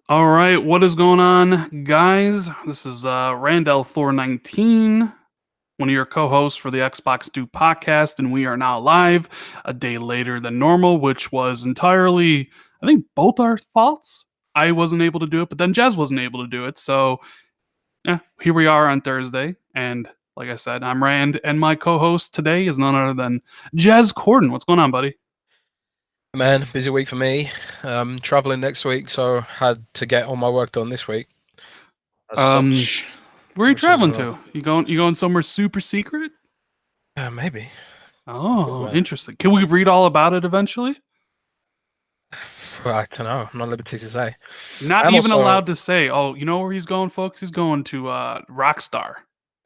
All right, what is going on, guys? This is Randall Thor 19, one of your co-hosts for the Xbox Do podcast, and we are now live a day later than normal, which was entirely, I think, both our faults. I wasn't able to do it, but then Jez wasn't able to do it. So, yeah, here we are on Thursday, and like I said, I'm Rand, and my co-host today is none other than Jez Corden. What's going on, buddy? Man, busy week for me. Traveling next week, so had to get all my work done this week as Um, such, where are you which is traveling to? You going somewhere super secret? maybe. Good Oh, man. interesting. Can we read all about it eventually? Well, I don't know. I'm not at liberty to say. Not I'm even also. allowed to say, oh, you know where he's going, folks? He's going to Rockstar.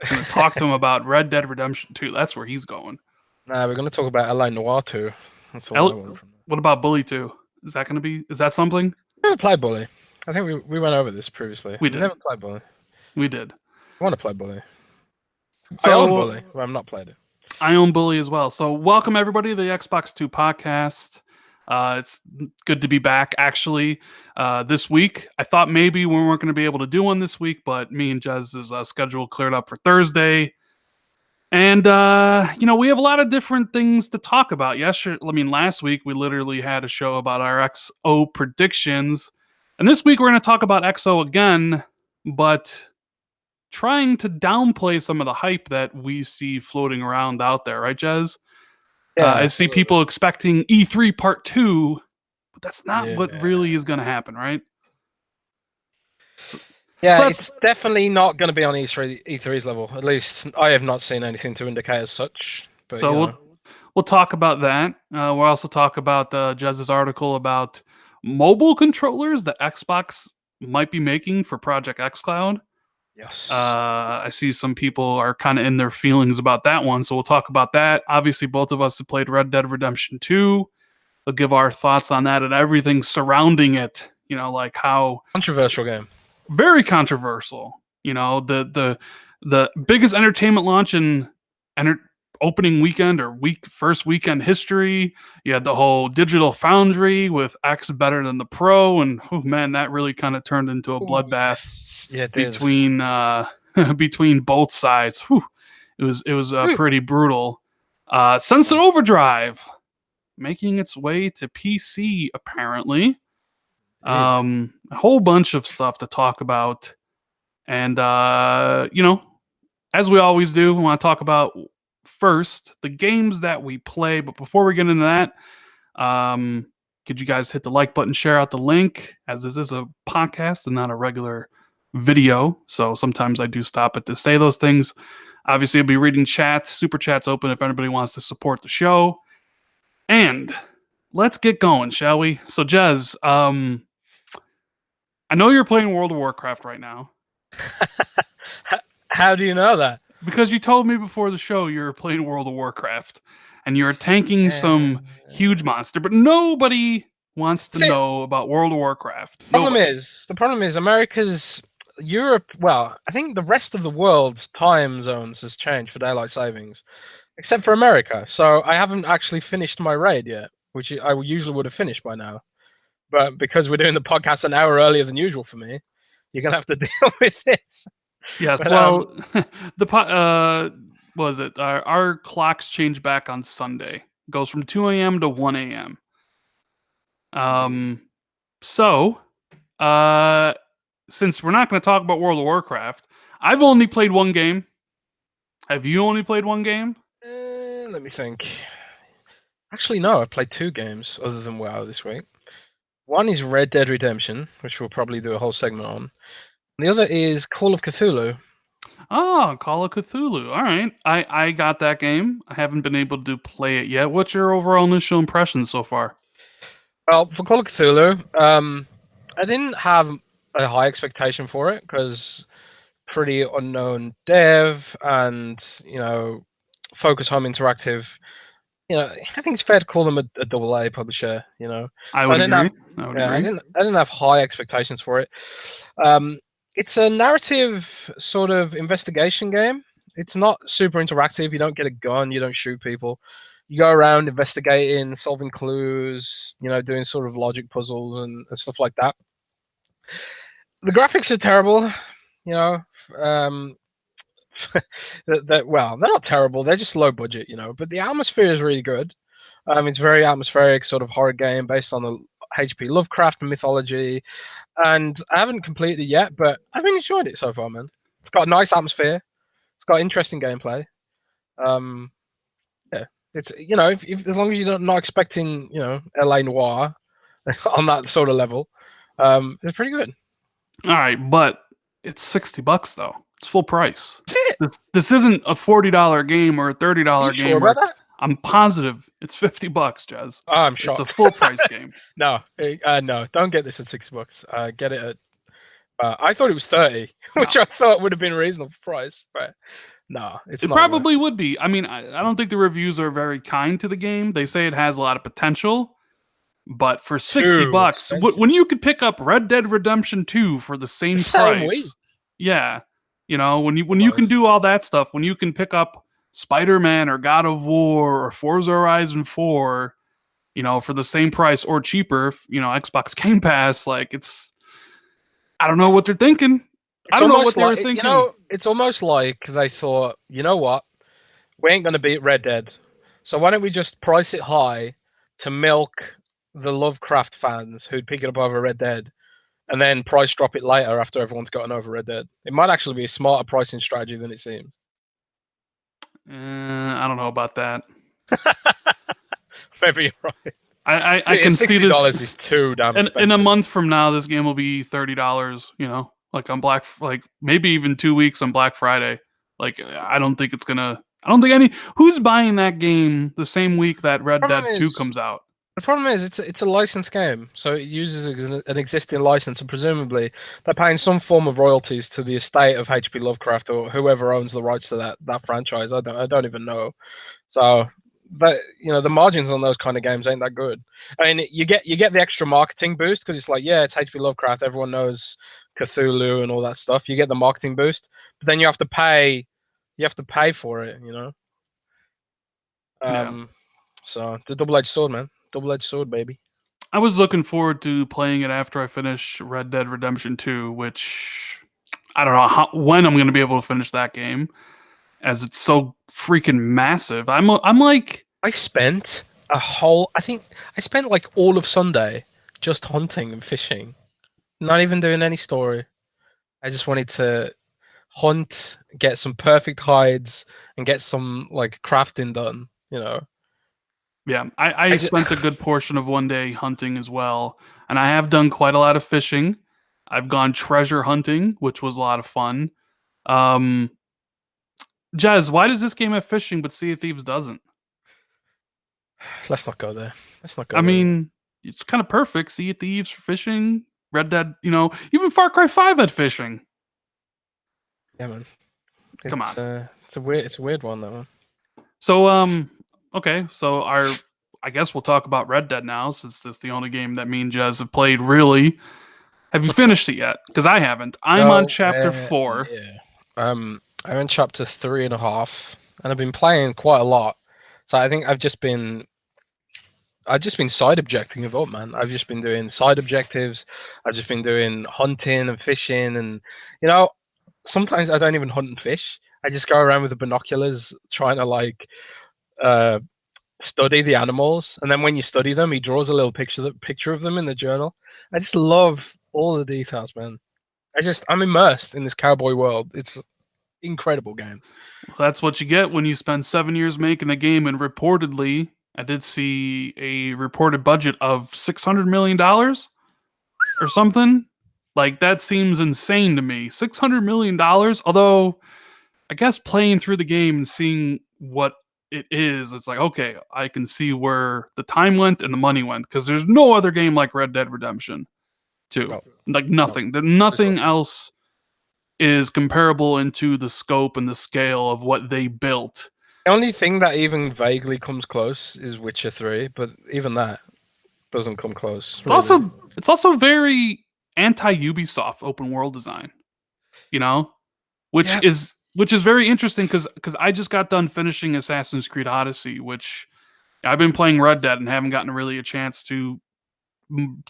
I'm going to talk to him about Red Dead Redemption 2. That's where he's going. Nah, we're going to talk about LA Noir too. That's all I El- want from it. what about Bully 2? Is that something? Never played Bully. I think we went over this previously. We did. Never played Bully. We did. I want to play Bully. I own So Bully, but I've not played it. I own Bully as well. So welcome everybody to the Xbox 2 podcast. It's good to be back. Actually, this week I thought maybe we weren't going to be able to do one this week, but me and Jez's schedule cleared up for Thursday, and we have a lot of different things to talk about. Last week we literally had a show about our XO predictions, and this week we're going to talk about XO again, but trying to downplay some of the hype that we see floating around out there, right, Jez? Yeah, I see absolutely. people expecting E3 Part 2, but that's not what Yeah. really is going to happen, right? So, Yeah, so that's it's definitely not going to be on E3's level. At least I have not seen anything to indicate as such. But so you we'll know, we'll talk about that. We'll also talk about Jez's article about mobile controllers that Xbox might be making for Project xCloud. yes, I see some people are kind of in their feelings about that one, so we'll talk about that. Obviously, both of us have played Red Dead Redemption 2. We'll give our thoughts on that and everything surrounding it. Like how controversial game. very controversial. The biggest entertainment launch in enter- opening weekend or first weekend history. You had the whole digital foundry with X better than the Pro, and oh man, that really kind of turned into a Oh bloodbath yes, yeah, it is. between between both sides. Whew. It was Whew. pretty brutal. Sunset Overdrive making its way to PC apparently. Indeed. A whole bunch of stuff to talk about, and as we always do, we want to talk about first the games that we play. But before we get into that, could you guys hit the like button, share out the link, as this is a podcast and not a regular video. So sometimes I do stop it to say those things. Obviously, I'll be reading chats, super chats open if anybody wants to support the show. And let's get going, shall we? So, Jez, I know you're playing World of Warcraft right now How do you know that? because you told me before the show you were playing World of Warcraft and you're tanking Yeah. some huge monster, but nobody wants to See, know about World of Warcraft. problem Nobody. is the problem is America's Europe. Well, I think the rest of the world's time zones has changed for daylight savings, except for America. So I haven't actually finished my raid yet, which I usually would have finished by now. But because we're doing the podcast an hour earlier than usual for me, you're gonna have to deal with this. Yes. But Well, what was it? Our clocks change back on Sunday. It goes from 2 a.m. to 1 a.m. Um, so, uh, since we're not going to talk about World of Warcraft, I've only played one game. Have you only played one game? let me think. Actually, no, I've played two games other than WoW this week. One is Red Dead Redemption, which we'll probably do a whole segment on. The other is Call of Cthulhu. Oh, Call of Cthulhu. All right. I got that game. I haven't been able to play it yet. What's your overall initial impressions so far? Well, for Call of Cthulhu, I didn't have a high expectation for it because pretty unknown dev and Focus Home Interactive. I think it's fair to call them a double A publisher. I So I would didn't agree. have, I would yeah, agree. I didn't have high expectations for it. It's a narrative sort of investigation game. It's not super interactive. You don't get a gun. You don't shoot people. You go around investigating, solving clues. Doing sort of logic puzzles and stuff like that. The graphics are terrible. You know, um, well, they're not terrible. They're just low budget. You know, but the atmosphere is really good. It's very atmospheric, sort of horror game based on the HP Lovecraft mythology. And I haven't completed it yet, but I've really enjoyed it so far, man. It's got a nice atmosphere. It's got interesting gameplay. Yeah, it's if as long as you're not expecting LA Noir on that sort of level, it's pretty good. All right, but it's $60 though. It's full price. That's it. This isn't a $40 game or a $30 game. Sure about that? I'm positive it's $50, Jez. Oh, I'm shocked. It's a full price game. No, don't get this at $60. Get it at. I thought it was 30, which I thought would have been a reasonable price, but no, it's it not probably would be. I mean, I don't think the reviews are very kind to the game. They say it has a lot of potential, but for $60, when you could pick up Red Dead Redemption 2 for the same price, yeah, when you can do all that stuff, when you can pick up Spider-Man or God of War or Forza Horizon 4, for the same price or cheaper, Xbox Game Pass, like I don't know what they're thinking. I don't know what they were thinking. It's almost like they thought, you know what? We ain't going to beat Red Dead. So why don't we just price it high to milk the Lovecraft fans who'd pick it up over Red Dead and then price drop it later after everyone's gotten over Red Dead? It might actually be a smarter pricing strategy than it seems. I don't know about that. Maybe you're right. I can see this. $60 is too damn expensive. In a month from now, this game will be $30. Like on maybe even 2 weeks on Black Friday. Like I don't think who's buying that game the same week that Red Dead 2 comes out. The problem is it's a licensed game, so it uses an existing license, and presumably they're paying some form of royalties to the estate of HP Lovecraft or whoever owns the rights to that franchise. I don't even know. So, but the margins on those kind of games ain't that good. I mean, you get the extra marketing boost because it's like, yeah, it's HP Lovecraft, everyone knows Cthulhu and all that stuff. You get the marketing boost, but then you have to pay for it. So the double-edged sword, man. Double-edged sword, baby. I was looking forward to playing it after I finish Red Dead Redemption 2, which I don't know when I'm going to be able to finish that game, as it's so freaking massive. I'm like, I spent like all of Sunday just hunting and fishing, not even doing any story. I just wanted to hunt, get some perfect hides, and get some like crafting done. Yeah, I spent a good portion of one day hunting as well, and I have done quite a lot of fishing. I've gone treasure hunting, which was a lot of fun. Jez, why does this game have fishing but Sea of Thieves doesn't? Let's not go there. I mean, it's kind of perfect. Sea of Thieves for fishing. Red Dead, even Far Cry 5 had fishing. Yeah, man. Come on. It's a weird one, that one. So, okay, so I guess we'll talk about Red Dead now, since it's the only game that me and Jez have played, really. Have you finished it yet? Because I haven't. I'm on chapter 4. Yeah. I'm in chapter 3.5, and I've been playing quite a lot. So I think I've just been side objecting it up, man. I've just been doing side objectives. I've just been doing hunting and fishing, and sometimes I don't even hunt and fish. I just go around with the binoculars trying to study the animals, and then when you study them, he draws a little picture of them in the journal. I just love all the details, man. I'm immersed in this cowboy world. It's an incredible game. Well, that's what you get when you spend 7 years making a game, and reportedly, I did see a reported budget of $600 million or something. Like, that seems insane to me. $600 million, although I guess playing through the game and seeing what it is, it's like, okay, I can see where the time went and the money went, because there's no other game like Red Dead Redemption 2. No. Like, nothing. No. Nothing else is comparable into the scope and the scale of what they built. The only thing that even vaguely comes close is Witcher 3, but even that doesn't come close. Really. It's also very anti-Ubisoft open world design, which is very interesting, because I just got done finishing Assassin's Creed Odyssey, which I've been playing Red Dead and haven't gotten really a chance to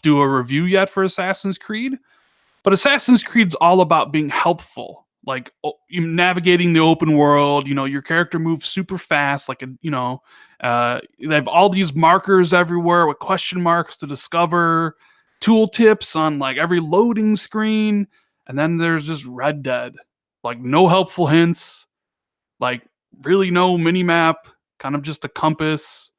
do a review yet for Assassin's Creed. But Assassin's Creed's all about being helpful, like you navigating the open world. Your character moves super fast, like they have all these markers everywhere with question marks to discover, tooltips on like every loading screen, and then there's just Red Dead, like no helpful hints, like really no mini map, kind of just a compass,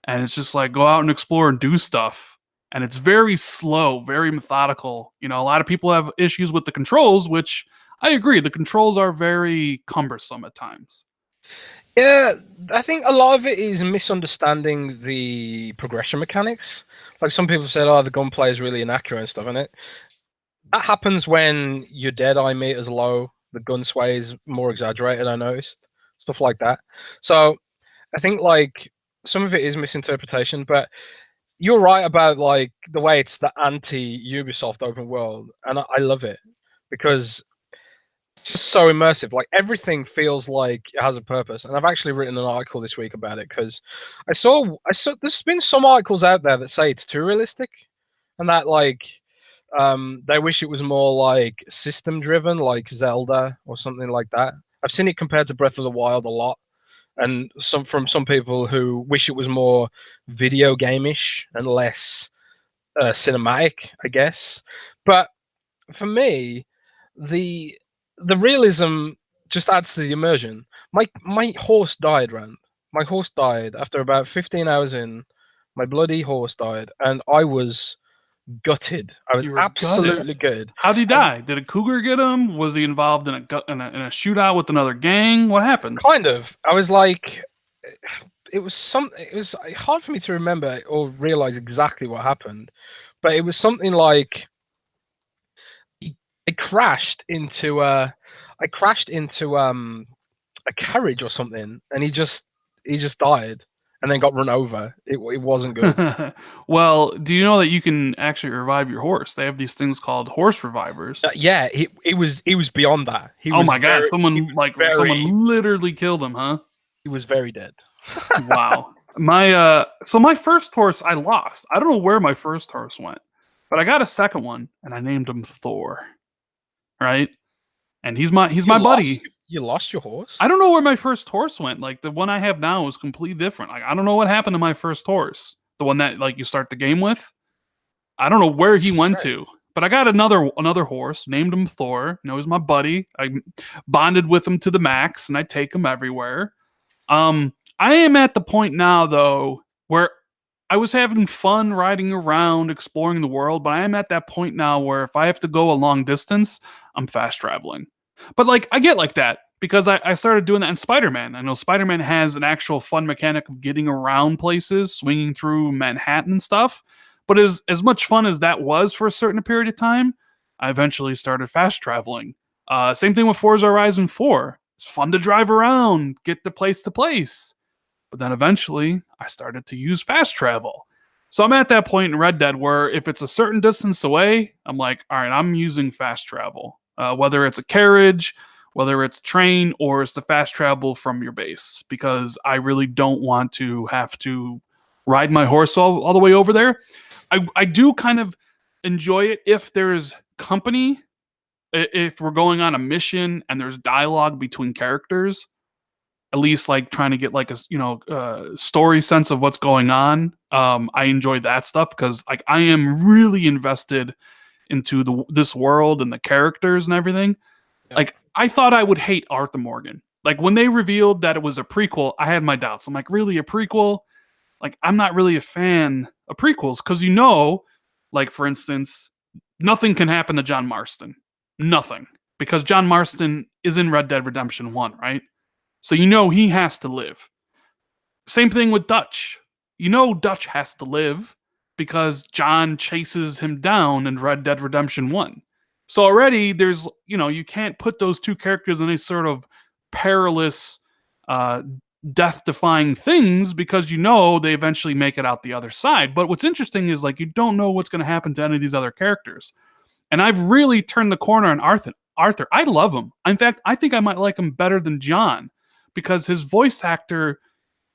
and it's just like go out and explore and do stuff. And it's very slow, very methodical. A lot of people have issues with the controls, which I agree. The controls are very cumbersome at times. Yeah, I think a lot of it is misunderstanding the progression mechanics. Like some people said, oh, the gunplay is really inaccurate and stuff, and that happens when your dead eye meter's low, the gun sway is more exaggerated, I noticed. Stuff like that. So I think like some of it is misinterpretation, but you're right about like the way it's the anti-Ubisoft open world, and I love it because it's just so immersive. Like everything feels like it has a purpose. And I've actually written an article this week about it because I saw there's been some articles out there that say it's too realistic, and that like they wish it was more like system driven, like Zelda or something like that. I've seen it compared to Breath of the Wild a lot, and from some people who wish it was more video game-ish and less cinematic, I guess. But for me, the realism just adds to the immersion. My horse died, Rand. My horse died after about 15 hours in. My bloody horse died, and I was gutted. I was absolutely gutted. How'd he die? Did a cougar get him? Was he involved in a shootout with another gang? What happened? Kind of. I was like, it was hard for me to remember or realize exactly what happened, but it was something like I crashed into a carriage or something, and he just died and then got run over. It wasn't good. Well, do you know that you can actually revive your horse? They have these things called horse revivers. Yeah, he was beyond that. Oh my god, someone literally killed him, huh? He was very dead. Wow. My first horse I lost. I don't know where my first horse went, but I got a second one and I named him Thor. Right? And he's my buddy. You lost your horse? I don't know where my first horse went. Like the one I have now is completely different. Like I don't know what happened to my first horse. The one that like you start the game with. I don't know where he went to. But I got another horse, named him Thor. He's my buddy. I bonded with him to the max, and I take him everywhere. I am at the point now though where I was having fun riding around, exploring the world, but I am at that point now where if I have to go a long distance, I'm fast traveling. But like I get like that because I started doing that in Spider-Man. I know Spider-Man has an actual fun mechanic of getting around places, swinging through Manhattan and stuff. But as much fun as that was for a certain period of time, I eventually started fast traveling. Same thing with Forza Horizon 4. It's fun to drive around, get to place. But then eventually, I started to use fast travel. So I'm at that point in Red Dead where if it's a certain distance away, I'm like, all right, I'm using fast travel. Whether it's a carriage, whether it's a train, or it's the fast travel from your base. Because I really don't want to have to ride my horse all the way over there. I do kind of enjoy it if there's company. If we're going on a mission and there's dialogue between characters, at least like trying to get like a story sense of what's going on. I enjoy that stuff because like I am really invested into this world and the characters and everything. Yeah. Like I thought I would hate Arthur Morgan. Like when they revealed that it was a prequel, I had my doubts. I'm like, really a prequel? Like I'm not really a fan of prequels because like for instance, nothing can happen to John Marston. Nothing. Because John Marston is in Red Dead Redemption 1, right? So he has to live. Same thing with Dutch. Dutch has to live because John chases him down in Red Dead Redemption 1. So already there's, you can't put those two characters in any sort of perilous, death-defying things because they eventually make it out the other side. But what's interesting is like you don't know what's going to happen to any of these other characters. And I've really turned the corner on Arthur. I love him. In fact, I think I might like him better than John because his voice actor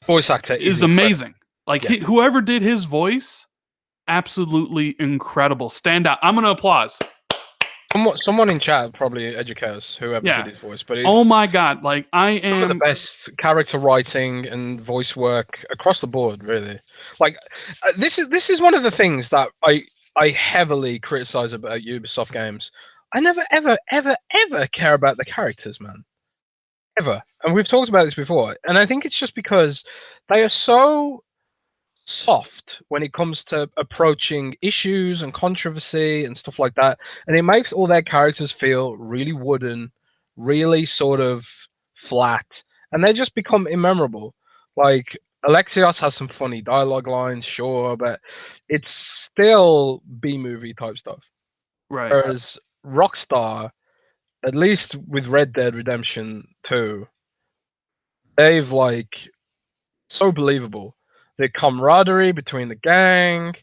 is amazing. Like whoever did his voice, absolutely incredible. Stand out. I'm going to applause. Someone in chat probably educate us, whoever did Yeah. his voice, but Oh it's my god, like I some of the am. best character writing and voice work across the board, really. Like this is one of the things that I heavily criticize about Ubisoft games. I never ever care about the characters, man. Ever. And we've talked about this before. And I think it's just because they are so soft when it comes to approaching issues and controversy and stuff like that. And it makes all their characters feel really wooden, really sort of flat, and they just become immemorable. Like Alexios has some funny dialogue lines, sure, but it's still B movie type stuff. Right. Whereas Rockstar, at least with Red Dead Redemption 2, they've like so believable. The camaraderie between the gang,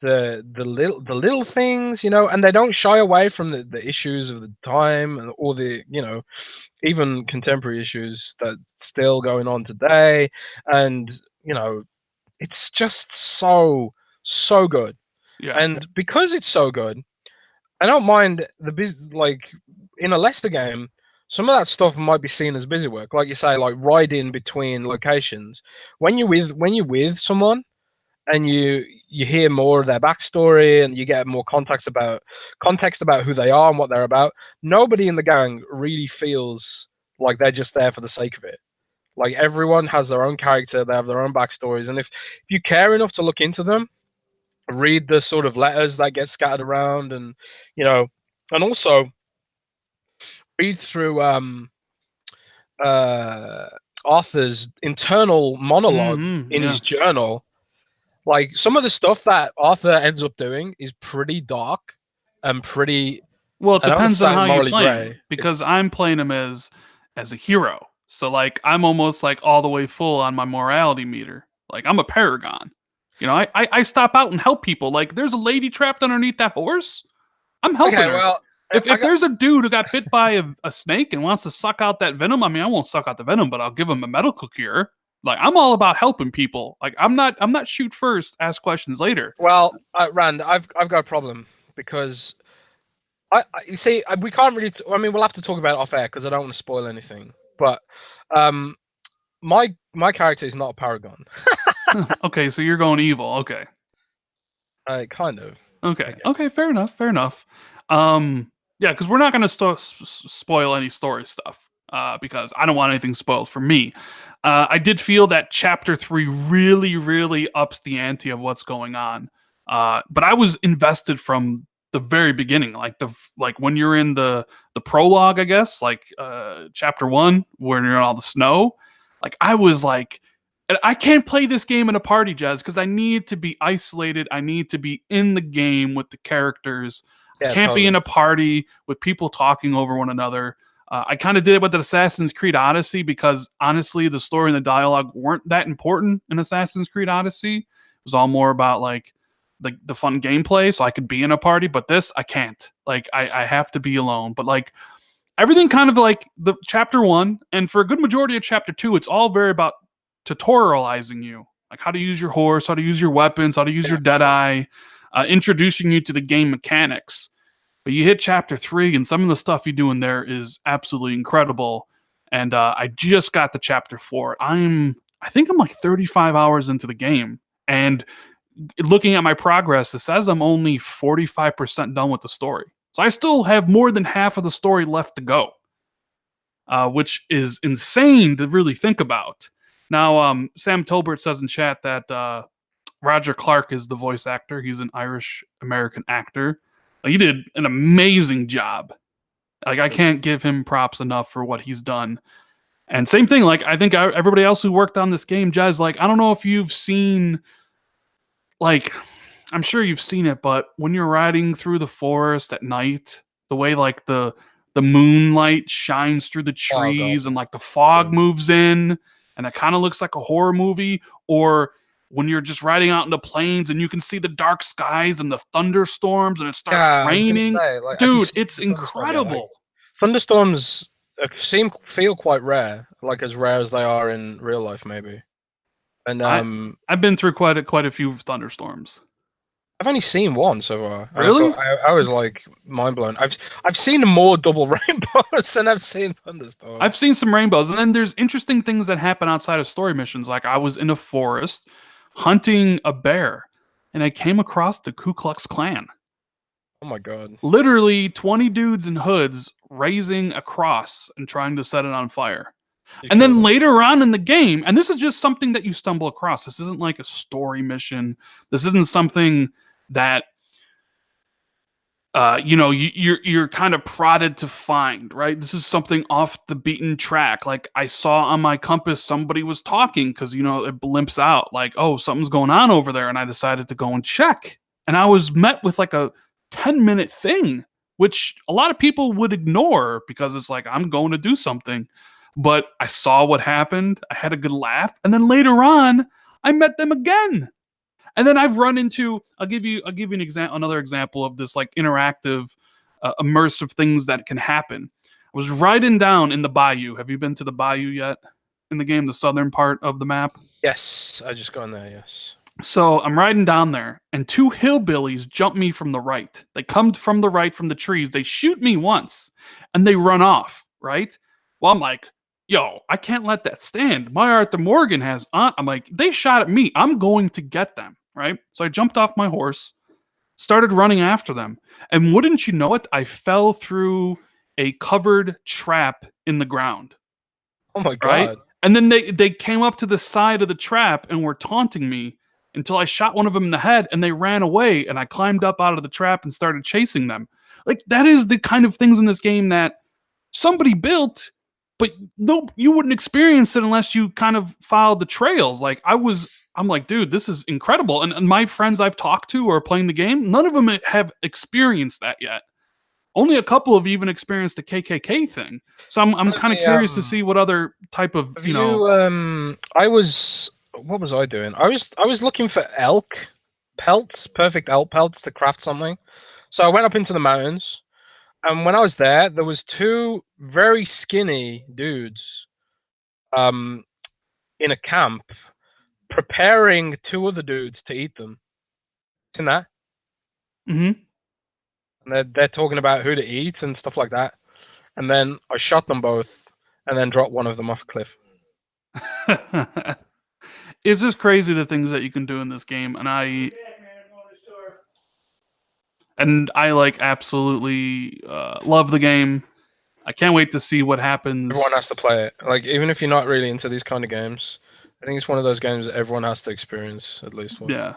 the little things, and they don't shy away from the issues of the time or the even contemporary issues that still going on today, and it's just so good. Yeah. And because it's so good, I don't mind like in a Leicester game. Some of that stuff might be seen as busy work, like you say, like riding between locations. When you're with someone and you hear more of their backstory and you get more context about who they are and what they're about. Nobody in the gang really feels like they're just there for the sake of it. Like everyone has their own character, they have their own backstories, and if you care enough to look into them, read the sort of letters that get scattered around, and you know, and also read through uh, Arthur's internal monologue in Yeah. his journal. Like some of the stuff that Arthur ends up doing is pretty dark and pretty. Well, it I don't want to depends on say how you morally play him grey. because It's I'm playing him as a hero. So like I'm almost like all the way full on my morality meter. Like I'm a paragon. I stop out and help people. Like there's a lady trapped underneath that horse. I'm helping okay. her. Well, I If got there's a dude who got bit by a snake and wants to suck out that venom, I mean I won't suck out the venom, but I'll give him a medical cure. Like I'm all about helping people. Like I'm not shoot first, ask questions later. Rand. I've got a problem because you see we can't really. I mean, we'll have to talk about it off air because I don't want to spoil anything. But um, my character is not a paragon. Okay, so you're going evil. Okay. Kind of. I Okay. guess. Okay. Fair enough. Fair enough. Yeah, because we're not going to spoil any story stuff. Because I don't want anything spoiled for me. I did feel that chapter 3 really, really ups the ante of what's going on. But I was invested from the very beginning, like when you're in the prologue, I guess, like chapter 1, when you're in all the snow. Like I was like, and I can't play this game in a party, Jazz, because I need to be isolated. I need to be in the game with the characters. I Yeah, can't be in totally. a party with people talking over one another. I kind of did it with Assassin's Creed Odyssey because honestly, the story and the dialogue weren't that important in Assassin's Creed Odyssey. It was all more about like the fun gameplay, so I could be in a party. But this, I can't. Like, I have to be alone. But like everything, kind of like the chapter 1, and for a good majority of chapter 2, it's all very about tutorializing you, like how to use your horse, how to use your weapons, how to use your Yeah, for sure. deadeye, introducing you to the game mechanics. But you hit chapter 3, and some of the stuff you do in there is absolutely incredible. And I just got to chapter 4. I think I'm like 35 hours into the game, and looking at my progress, it says I'm only 45% done with the story. So I still have more than half of the story left to go, which is insane to really think about. Now, Sam Tolbert says in chat that Roger Clark is the voice actor. He's an Irish American actor. He did an amazing job. Like I can't give him props enough for what he's done. And same thing, like I think everybody else who worked on this game, Jazz, like I don't know if you've seen, like I'm sure you've seen it, but when you're riding through the forest at night, the way like the moonlight shines through the Oh god. trees and like the fog moves in and it kind of looks like a horror movie, or when you're just riding out in the plains and you can see the dark skies and the thunderstorms and it starts Yeah, I was gonna raining. say, like, have you Dude, seen it's the thunderstorm yet? Like, incredible. thunderstorms feel quite rare, like as rare as they are in real life, maybe. And I I've been through quite a few thunderstorms. I've only seen one so far. And Really? I was like mind blown. I've seen more double rainbows than I've seen thunderstorms. I've seen some rainbows, and then there's interesting things that happen outside of story missions. Like I was in a forest hunting a bear, and I came across the Ku Klux Klan. Oh my god. Literally 20 dudes in hoods raising a cross and trying to set it on fire. You And killed then them. later on in the game, and this is just something that you stumble across. This isn't like a story mission. This isn't something that you're kind of prodded to find, right? This is something off the beaten track. Like I saw on my compass somebody was talking because it blimps out like, oh, something's going on over there, and I decided to go and check. And I was met with like a 10-minute thing, which a lot of people would ignore because it's like I'm going to do something. But I saw what happened. I had a good laugh, and then later on, I met them again. And then I've run into. I'll give you another example of this like interactive, immersive things that can happen. I was riding down in the bayou. Have you been to the bayou yet? In the game, the southern part of the map. Yes, I just got in there. Yes. So I'm riding down there, and two hillbillies jump me from the right. They come from the right from the trees. They shoot me once, and they run off. Right? Well, I'm like, yo, I can't let that stand. My Arthur Morgan has on. I'm like, they shot at me. I'm going to get them. Right? So I jumped off my horse, started running after them, and wouldn't you know it, I fell through a covered trap in the ground. Oh my Right? god. And then they came up to the side of the trap and were taunting me until I shot one of them in the head and they ran away and I climbed up out of the trap and started chasing them. Like that is the kind of things in this game that somebody built, but no, you wouldn't experience it unless you kind of followed the trails. I'm like, dude, this is incredible. And my friends I've talked to or playing the game, none of them have experienced that yet. Only a couple have even experienced the KKK thing. So I'm kind of curious to see what other type of Have you I was what was I doing? I was looking for elk pelts, perfect elk pelts to craft something. So I went up into the mountains, and when I was there, there was two very skinny dudes um in a camp preparing two other dudes to eat them. Seen that? hmm And they're talking about who to eat and stuff like that. And then I shot them both and then dropped one of them off a cliff. It's just crazy the things that you can do in this game, and I like absolutely love the game. I can't wait to see what happens. Everyone has to play it. Like, even if you're not really into these kind of games, I think it's one of those games that everyone has to experience at least once. Yeah.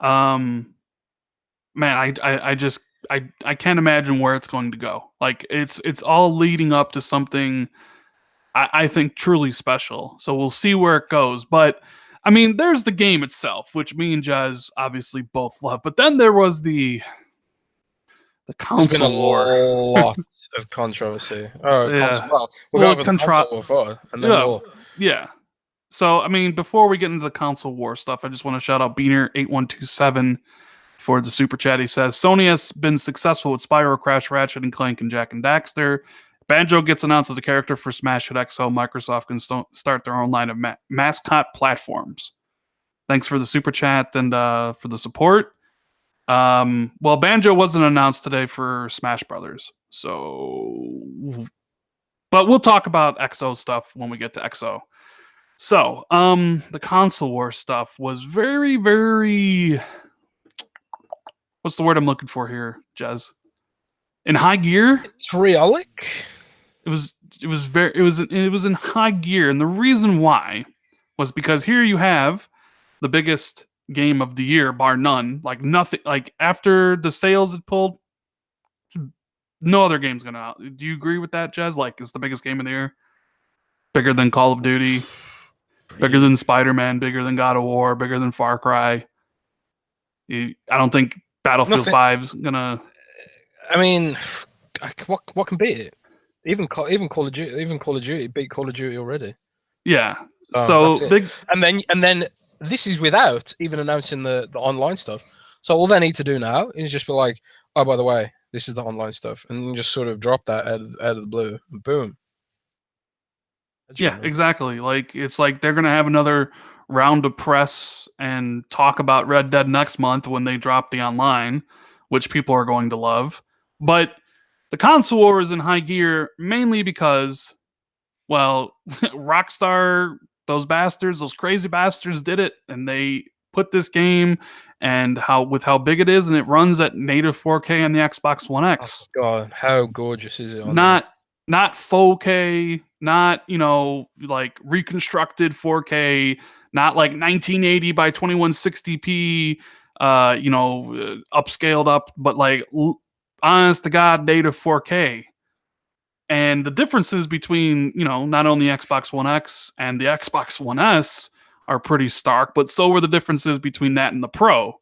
Man, I can't imagine where it's going to go. Like it's all leading up to something I think truly special. So we'll see where it goes. But I mean, there's the game itself, which me and Jazz obviously both love. But then there was the There's been a console war. lot of controversy. Oh, Yeah. well, we'll Well, go over the console war first, and then Yeah. we'll. Yeah. So I mean, before we get into the console war stuff, I just want to shout out Beaner8127 for the super chat. He says Sony has been successful with Spyro, Crash, Ratchet and Clank, and Jack and Daxter. Banjo gets announced as a character for Smash at XO. Microsoft can start their own line of mascot platforms. Thanks for the super chat and for the support. Well, Banjo wasn't announced today for Smash Brothers, but we'll talk about XO stuff when we get to XO. So, the console war stuff was very, very. What's the word I'm looking for here, Jez? In high gear. Vitriolic. It was in high gear, and the reason why was because here you have the biggest game of the year, bar none. Like nothing. Like after the sales it pulled, no other game's gonna out. Do you agree with that, Jez? Like it's the biggest game of the year, bigger than Call of Duty, bigger than Spider-Man, bigger than God of War, bigger than Far Cry. I don't think Battlefield 5's gonna. I mean, what can beat it? Even Call of Duty beat Call of Duty already. Yeah. So big, and then this is without even announcing the online stuff. So all they need to do now is just be like, oh, by the way, this is the online stuff, and just sort of drop that out of the blue. And boom. Yeah, exactly. Like it's like they're gonna have another round of press and talk about Red Dead next month when they drop the online, which people are going to love. But the console war is in high gear mainly because, well, Rockstar, those bastards, those crazy bastards did it, and they put this game and how big it is, and it runs at native 4K on the Xbox One Oh X. God, how gorgeous is it on there? Not 4K, not like reconstructed 4K, not like 1980 by 2160p, upscaled up, but like honest to God native 4K. And the differences between not only Xbox One X and the Xbox One S are pretty stark, but so were the differences between that and the Pro.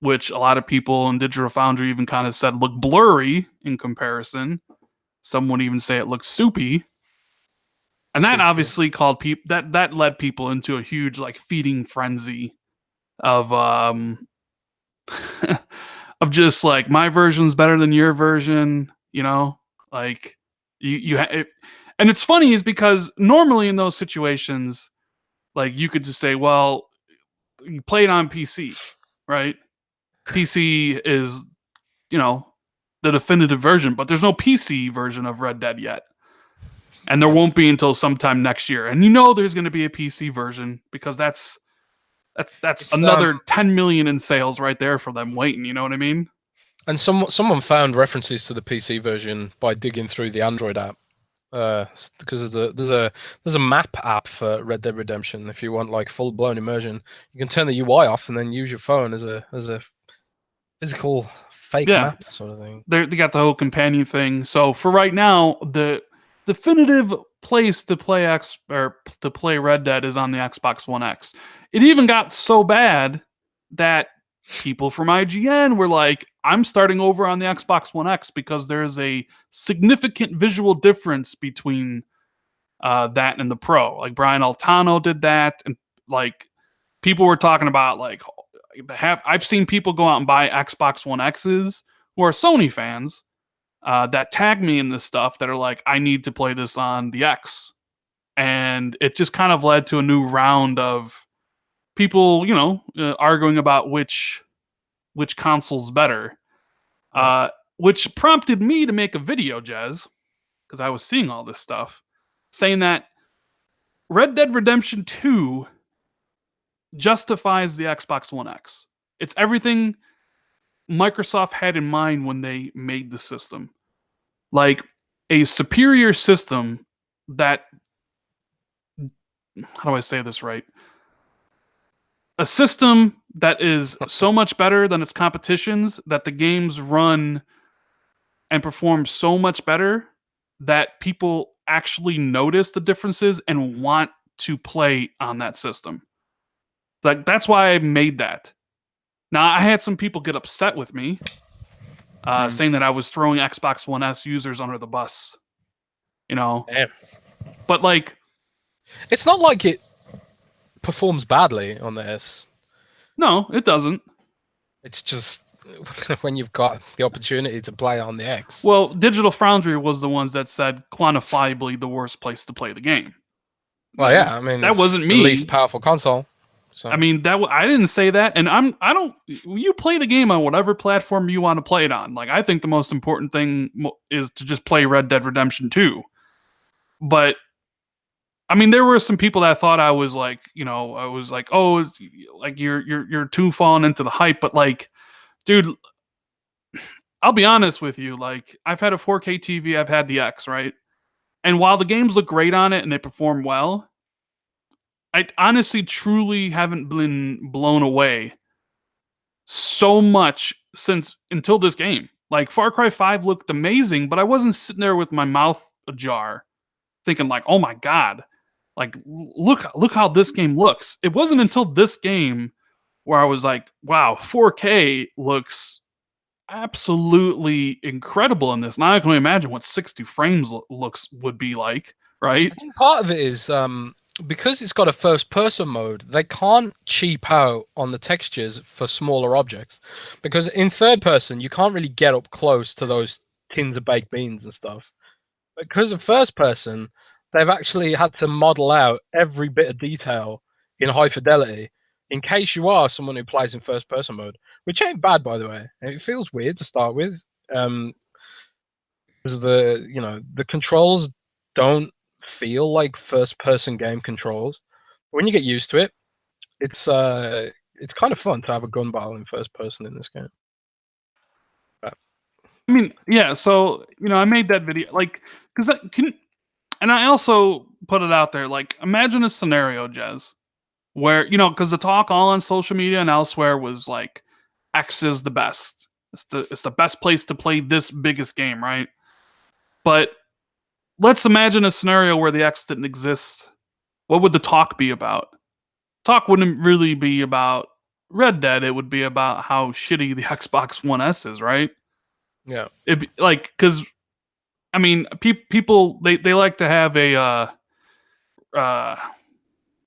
Which a lot of people in Digital Foundry even kind of said look blurry in comparison. Some would even say it looks soupy. And that obviously called people that led people into a huge like feeding frenzy of of just like my version's better than your version, like and it's funny is because normally in those situations, like you could just say, well, you play it on PC, right? PC is, the definitive version, but there's no PC version of Red Dead yet. And there won't be until sometime next year. And there's going to be a PC version because that's another 10 million in sales right there for them waiting, you know what I mean? And someone found references to the PC version by digging through the Android app. Because there's a map app for Red Dead Redemption. If you want like full blown immersion, you can turn the UI off and then use your phone as a physical fake map sort of thing. They got the whole companion thing. So for right now, the definitive place to play Red Dead is on the Xbox One X. It even got so bad that people from IGN were like, I'm starting over on the Xbox One X because there's a significant visual difference between that and the Pro. Like Brian Altano did that, and like people were talking about like I've seen people go out and buy Xbox One X's who are Sony fans that tag me in this stuff that are like, I need to play this on the X. And it just kind of led to a new round of people, arguing about which console's better. Which prompted me to make a video, Jez, because I was seeing all this stuff, saying that Red Dead Redemption 2 justifies the Xbox One X. It's everything Microsoft had in mind when they made the system. Like a superior system that, how do I say this right? A system that is so much better than its competitions that the games run and perform so much better that people actually notice the differences and want to play on that system. Like that's why I made that. Now I had some people get upset with me, saying that I was throwing Xbox One S users under the bus. Damn. But like, it's not like it performs badly on the S. No, it doesn't. It's just when you've got the opportunity to play on the X. Well, Digital Foundry was the ones that said quantifiably the worst place to play the game. Well, yeah, I mean that wasn't me. The least powerful console. So. I mean I didn't say that, and I don't. You play the game on whatever platform you want to play it on. Like I think the most important thing is to just play Red Dead Redemption 2. But I mean, there were some people that thought I was like, I was like, oh, it's, like you're too falling into the hype. But like, dude, I'll be honest with you. Like, I've had a 4K TV, I've had the X, right? And while the games look great on it and they perform well, I honestly, truly haven't been blown away so much until this game. Like, Far Cry 5 looked amazing, but I wasn't sitting there with my mouth ajar thinking like, oh my God, like, look how this game looks. It wasn't until this game where I was like, wow, 4K looks absolutely incredible in this. Now I can only imagine what 60 frames would be like, right? I think part of it is because it's got a first-person mode, they can't cheap out on the textures for smaller objects. Because in third person, you can't really get up close to those tins of baked beans and stuff. because of first person, they've actually had to model out every bit of detail in high fidelity in case you are someone who plays in first person mode, which ain't bad, by the way. It feels weird to start with, because the controls don't feel like first person game controls. When you get used to it, it's kind of fun to have a gun battle in first person in this game. I mean, yeah. So I made that video, like, because and I also put it out there. Like, imagine a scenario, Jez, where because the talk all on social media and elsewhere was like, X is the best. It's the best place to play this biggest game, right? But let's imagine a scenario where the X didn't exist. What would the talk be about? Talk wouldn't really be about Red Dead. It would be about how shitty the Xbox One S is, right? Yeah. It'd be like, because I mean, people they like to have they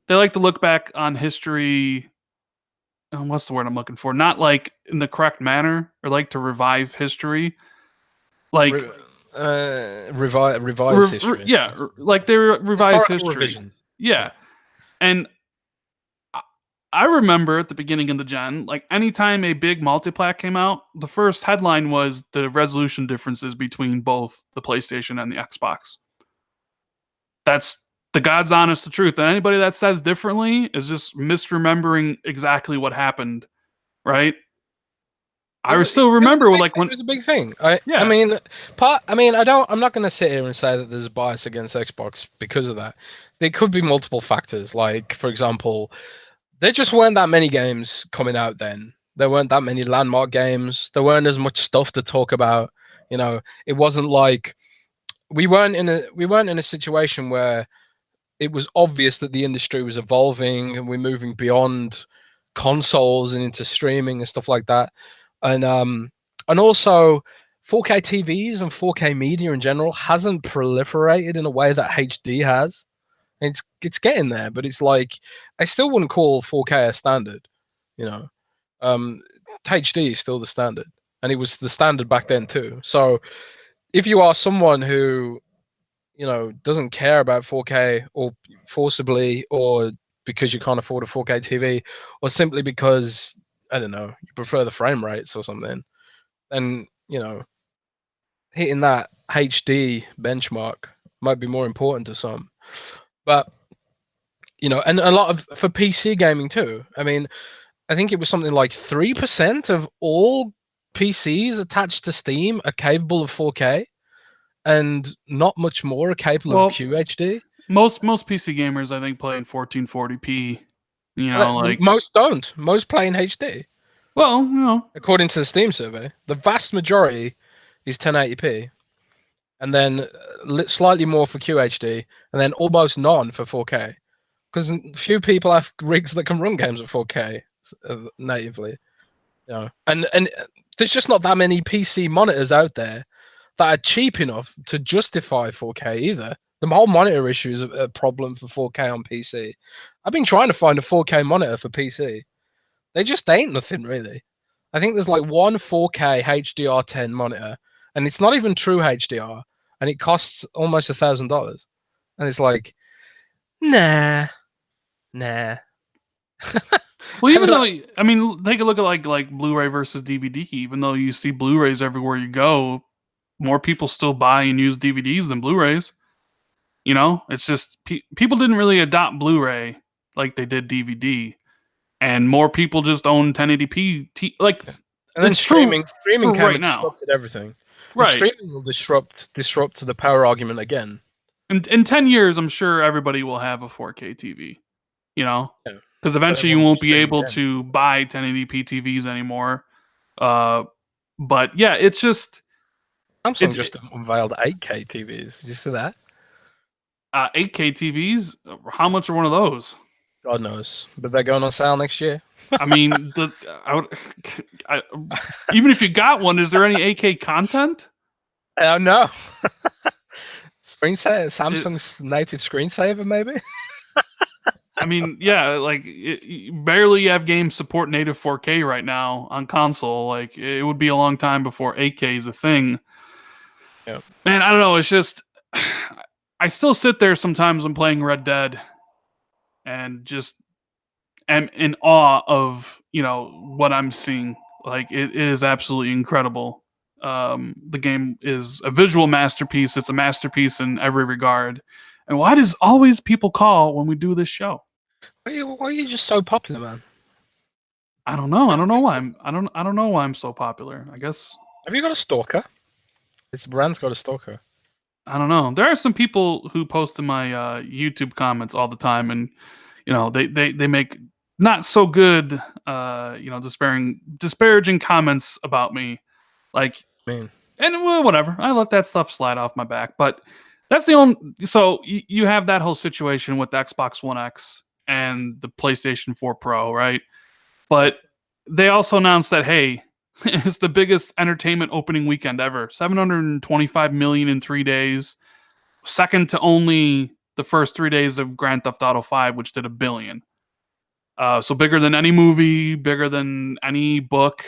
like to look back on history. What's the word I'm looking for? Not like in the correct manner, or like to revive history. Like revise history. Yeah, like they revise Historical history. revisions. Yeah, and I remember at the beginning of the gen, like anytime a big multiplayer came out, the first headline was the resolution differences between both the PlayStation and the Xbox. That's the God's honest truth. And anybody that says differently is just misremembering exactly what happened, right? I still remember when it was a big thing. I'm not going to sit here and say that there's a bias against Xbox because of that. There could be multiple factors. Like, for example, there just weren't that many games coming out then. There weren't that many landmark games. There weren't as much stuff to talk about. It wasn't like we weren't in a situation where it was obvious that the industry was evolving and we're moving beyond consoles and into streaming and stuff like that. And also 4K TVs and 4K media in general hasn't proliferated in a way that HD has. It's getting there, but it's like I still wouldn't call 4K a standard. HD is still the standard, and it was the standard back then too. So if you are someone who doesn't care about 4K, or forcibly, or because you can't afford a 4K TV, or simply because I don't know, you prefer the frame rates or something, then hitting that HD benchmark might be more important to some. But and a lot of for PC gaming too. I mean, I think it was something like 3% of all PCs attached to Steam are capable of 4K, and not much more are capable of QHD. Most PC gamers, I think, play in 1440p. Like most don't. Most play in HD. Well, according to the Steam survey, the vast majority is 1080p, and then slightly more for QHD, and then almost none for 4K. Because few people have rigs that can run games at 4K natively, and there's just not that many PC monitors out there that are cheap enough to justify 4K either. The whole monitor issue is a problem for 4K on PC. I've been trying to find a 4K monitor for PC. They just ain't nothing really. I think there's like one 4K HDR10 monitor, and it's not even true HDR, and it costs almost $1,000. And it's like, nah. Well, even though take a look at like Blu-ray versus DVD. Even though you see Blu-rays everywhere you go, more people still buy and use DVDs than Blu-rays. It's just people didn't really adopt Blu-ray like they did DVD, and more people just own 1080p. And then streaming right now disrupted everything. Right, and streaming will disrupt the power argument again. In 10 years, I'm sure everybody will have a 4K TV. Because eventually you won't be able to buy 1080p TVs anymore. But yeah, it's just Samsung just unveiled 8K TVs. Did you see that? 8K TVs? How much are one of those? God knows, but they're going on sale next year. I mean, even if you got one, is there any 8K content? No. Screensaver, Samsung's native screensaver, maybe. I mean, yeah, like barely have games support native 4K right now on console. Like, it would be a long time before 8K is a thing. Yeah. Man, I don't know. It's just I still sit there sometimes when playing Red Dead and just am in awe of what I'm seeing. Like it is absolutely incredible. The game is a visual masterpiece. It's a masterpiece in every regard. And why does always people call when we do this show? Why are you just so popular, man? I don't know. I don't know why I don't know why I'm so popular. I guess Have you got a stalker? This brand's got a stalker. I don't know. There are some people who post in my YouTube comments all the time, and they make not so good, disparaging comments about me, like, Man, and well, whatever. I let that stuff slide off my back. But that's the only. So you have that whole situation with the Xbox One X and the PlayStation 4 Pro, right? But they also announced that, hey, it's the biggest entertainment opening weekend ever. 725 million in 3 days, second to only the first 3 days of Grand Theft Auto 5, which did 1 billion. So bigger than any movie, bigger than any book,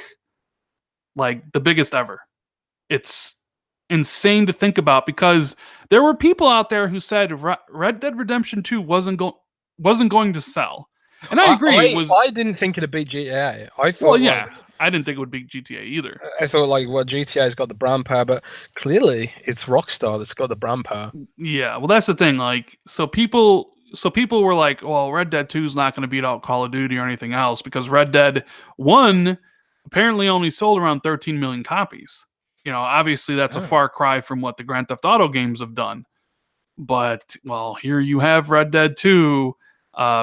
like the biggest ever. It's insane to think about because there were people out there who said Red Dead Redemption 2 wasn't going to sell. And I agree. I didn't think it'd be GTA. I thought, well, yeah, I didn't think it would be GTA either. I thought, GTA's got the brand power, but clearly it's Rockstar that's got the brand power. Yeah, well, that's the thing. Like, so people were like, well, Red Dead 2 is not going to beat out Call of Duty or anything else because Red Dead 1 apparently only sold around 13 million copies. Obviously that's a far cry from what the Grand Theft Auto games have done. But, well, here you have Red Dead 2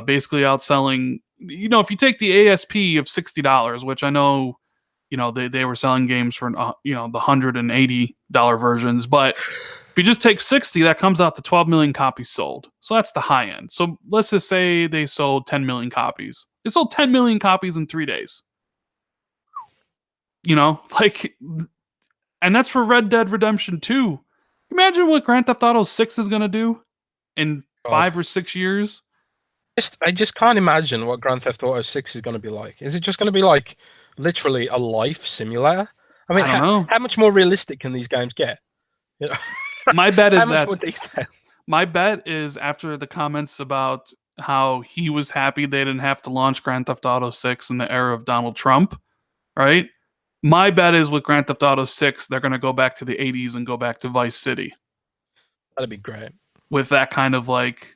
basically outselling, if you take the ASP of $60, which I know, they were selling games for, the $180 versions, but if you just take 60, that comes out to 12 million copies sold. So that's the high end. So let's just say they sold 10 million copies. They sold 10 million copies in 3 days. And that's for Red Dead Redemption 2. Imagine what Grand Theft Auto 6 is going to do in 5 or 6 years. I just can't imagine what Grand Theft Auto 6 is going to be like. Is it just going to be like literally a life simulator? I mean, I don't know. How much more realistic can these games get? My bet is that. My bet is after the comments about how he was happy they didn't have to launch Grand Theft Auto 6 in the era of Donald Trump, right? My bet is with Grand Theft Auto 6, they're going to go back to the 80s and go back to Vice City. That'd be great. With that kind of like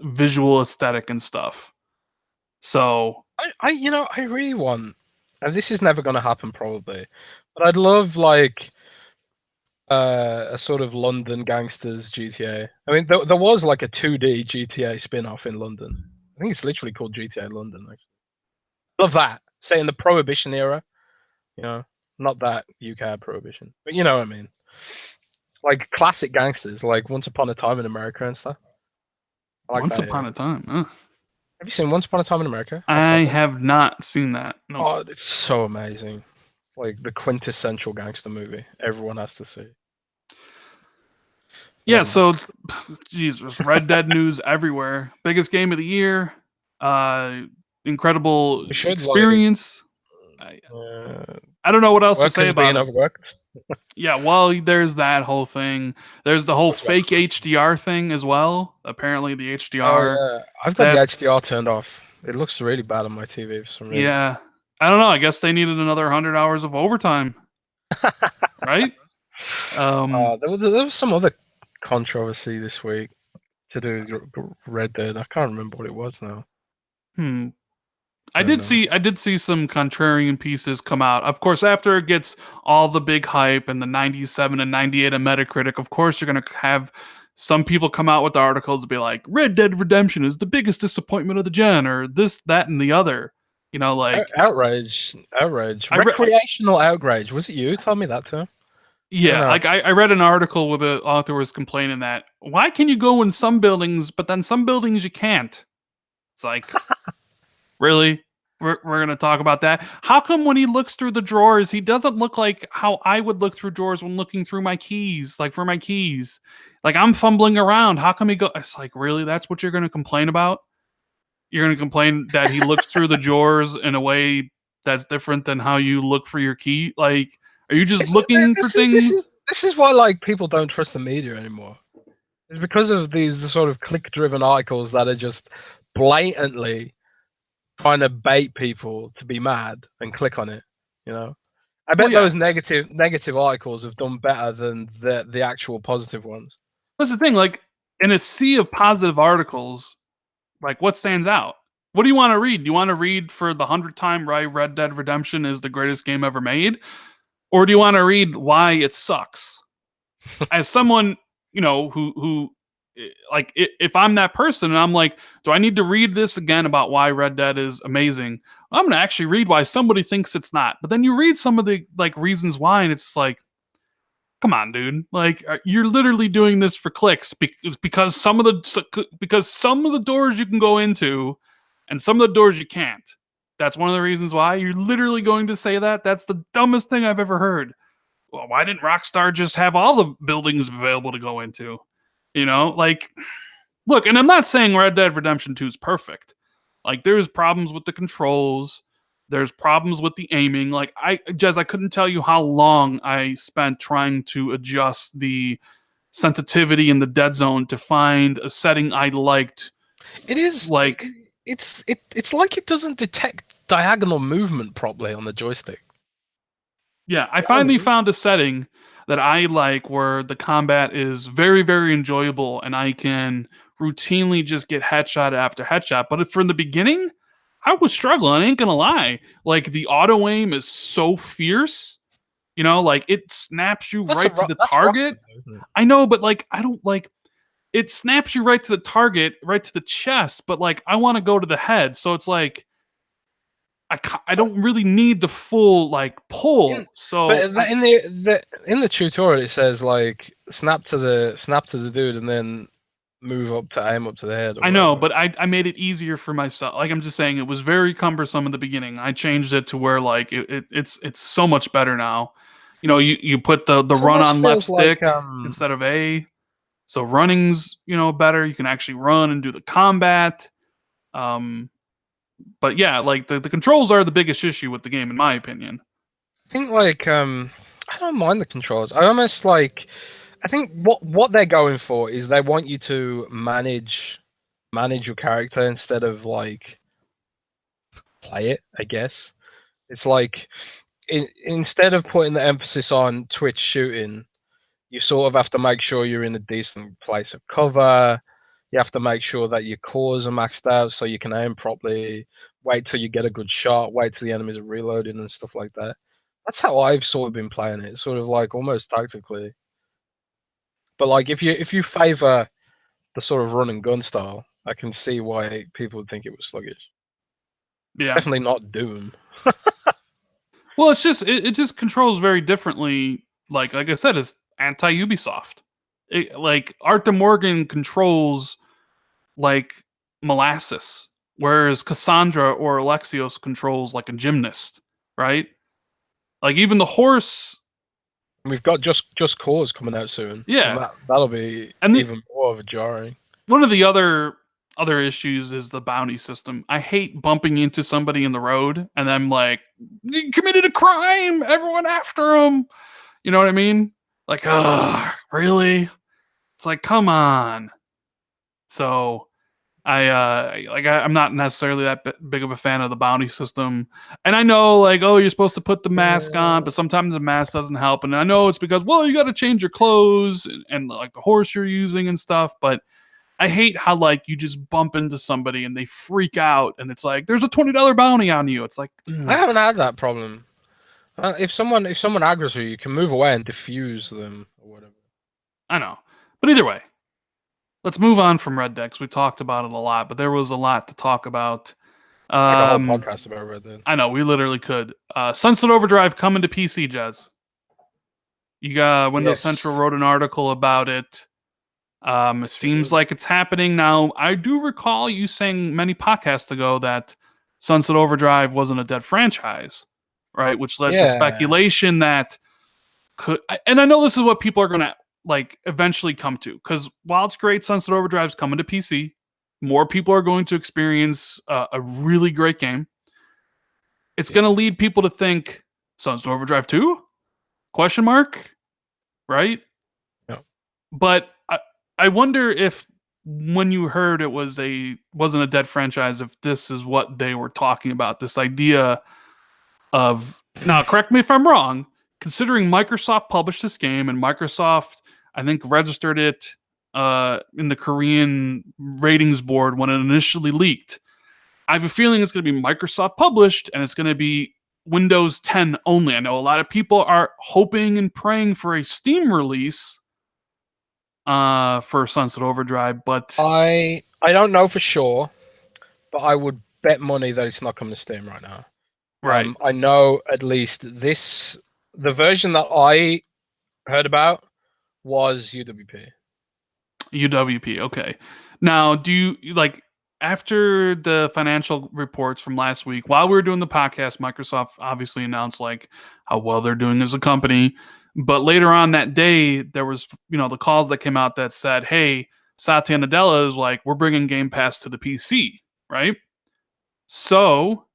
visual aesthetic and stuff. So I really want, and this is never going to happen probably, but I'd love like a sort of London gangsters GTA. I mean, there was like a 2D GTA spin-off in London. I think it's literally called GTA London. Actually. Love that. Say in the Prohibition era. Not that UK had Prohibition, but you know what I mean. Like classic gangsters, like Once Upon a Time in America and stuff. Once Upon a Time. Have you seen Once Upon a Time in America? I have not seen that. No. Oh, it's so amazing. Like the quintessential gangster movie. Everyone has to see. Yeah, so Jesus, Red Dead news everywhere. Biggest game of the year. Incredible experience. I don't know what else to say about it. Yeah, well, there's that whole thing. There's the whole fake HDR thing as well. Apparently, the HDR. Oh, yeah. I've got the HDR turned off. It looks really bad on my TV for some reason. Yeah, I don't know. I guess they needed another 100 hours of overtime, right? There was some other controversy this week to do with Red Dead. I can't remember what it was now. I did see some contrarian pieces come out. Of course, after it gets all the big hype and the 97 and 98 on Metacritic, of course you're going to have some people come out with articles and be like, Red Dead Redemption is the biggest disappointment of the gen, or this, that, and the other. Like outrage. Recreational outrage. Was it you? Tell me that too. Yeah, like I read an article where the author was complaining that why can you go in some buildings, but then some buildings you can't? It's like, really? We're going to talk about that? How come when he looks through the drawers, he doesn't look like how I would look through drawers when looking through my keys, like for my keys? Like I'm fumbling around. How come he go? It's like, really? That's what you're going to complain about? You're going to complain that he looks through the drawers in a way that's different than how you look for your key? Like, are you just looking for things? This is why like people don't trust the media anymore. It's because of these sort of click-driven articles that are just blatantly trying to bait people to be mad and click on it. You know, I bet those negative articles have done better than the actual positive ones. That's the thing. Like in a sea of positive articles, like what stands out? What do you want to read? Do you want to read for the 100th time why Red Dead Redemption is the greatest game ever made? Or do you want to read why it sucks? As someone, who like if I'm that person and I'm like, do I need to read this again about why Red Dead is amazing? I'm going to actually read why somebody thinks it's not. But then you read some of the like reasons why and it's like, come on, dude. Like you're literally doing this for clicks because some of the doors you can go into and some of the doors you can't. That's one of the reasons why you're literally going to say that. That's the dumbest thing I've ever heard. Well, why didn't Rockstar just have all the buildings available to go into? Like, look, and I'm not saying Red Dead Redemption 2 is perfect. Like, there's problems with the controls. There's problems with the aiming. Like, Jez, I couldn't tell you how long I spent trying to adjust the sensitivity in the dead zone to find a setting I liked. It is like it's like it doesn't detect diagonal movement properly on the joystick. Yeah, I finally found a setting that I like where the combat is very, very enjoyable and I can routinely just get headshot after headshot. But from the beginning, I was struggling. I ain't gonna lie. Like the auto aim is so fierce, like it snaps you right to the target. Rockstar, I know, but like I don't like it snaps you right to the target, right to the chest, but like I want to go to the head. So it's like I don't really need the full like pull. But in the tutorial it says like snap to the dude and then move up to aim up to the head. I know, but I made it easier for myself. Like I'm just saying, it was very cumbersome in the beginning. I changed it to where like it's so much better now. You put the run on left stick instead of A. So running's better. You can actually run and do the combat. But yeah, like the controls are the biggest issue with the game, in my opinion. I think like I don't mind the controls. I almost like I think what they're going for is they want you to manage your character instead of like play it, I guess. It's like instead of putting the emphasis on Twitch shooting, you sort of have to make sure you're in a decent place of cover. You have to make sure that your cores are maxed out so you can aim properly. Wait till you get a good shot. Wait till the enemies are reloading and stuff like that. That's how I've sort of been playing it, sort of like almost tactically. But like if you favor the sort of run and gun style, I can see why people would think it was sluggish. Yeah, definitely not Doom. Well, it's just it just controls very differently. Like I said, it's anti Ubisoft. Like Arthur Morgan controls like molasses, whereas Cassandra or Alexios controls like a gymnast, right? Like even the horse. We've got just cause coming out soon. Yeah, that'll be even more of a jarring. One of the other issues is the bounty system. I hate bumping into somebody in the road and I'm like, you committed a crime, everyone after him. You know what I mean? Like, really? It's like, come on. So I'm not necessarily that big of a fan of the bounty system. And I know like, oh, you're supposed to put the mask on, but sometimes the mask doesn't help. And I know it's because, well, you got to change your clothes and like the horse you're using and stuff, but I hate how like you just bump into somebody and they freak out and it's like there's a $20 bounty on you. It's like I haven't had that problem. If someone aggroes you, you can move away and diffuse them or whatever. I know, but either way, let's move on from Red Dead. We talked about it a lot, but there was a lot to talk about. Like a whole podcast about Red Dead. I know we literally could. Sunset Overdrive coming to PC, Jez. You got Windows Central wrote an article about it. It seems like it's happening now. I do recall you saying many podcasts ago that Sunset Overdrive wasn't a dead franchise, right? Which led to speculation that could. And I know this is what people are going to like eventually come to, because while it's great, Sunset Overdrive's coming to PC. More people are going to experience a really great game. It's going to lead people to think Sunset Overdrive 2? Question mark. right? Yeah. But I wonder if when you heard it wasn't a dead franchise, if this is what they were talking about, this idea of, now correct me if I'm wrong, considering Microsoft published this game and Microsoft I think registered it in the Korean ratings board when it initially leaked. I have a feeling it's going to be Microsoft published and it's going to be Windows 10 only. I know a lot of people are hoping and praying for a Steam release for Sunset Overdrive, but I don't know for sure, but I would bet money that it's not coming to Steam right now. right. I know at least the version that I heard about was UWP. UWP, okay. Now, do you like after the financial reports from last week, while we were doing the podcast, Microsoft obviously announced like how well they're doing as a company. But later on that day, there was the calls that came out that said, "Hey, Satya Nadella is like, we're bringing Game Pass to the PC, right?" So,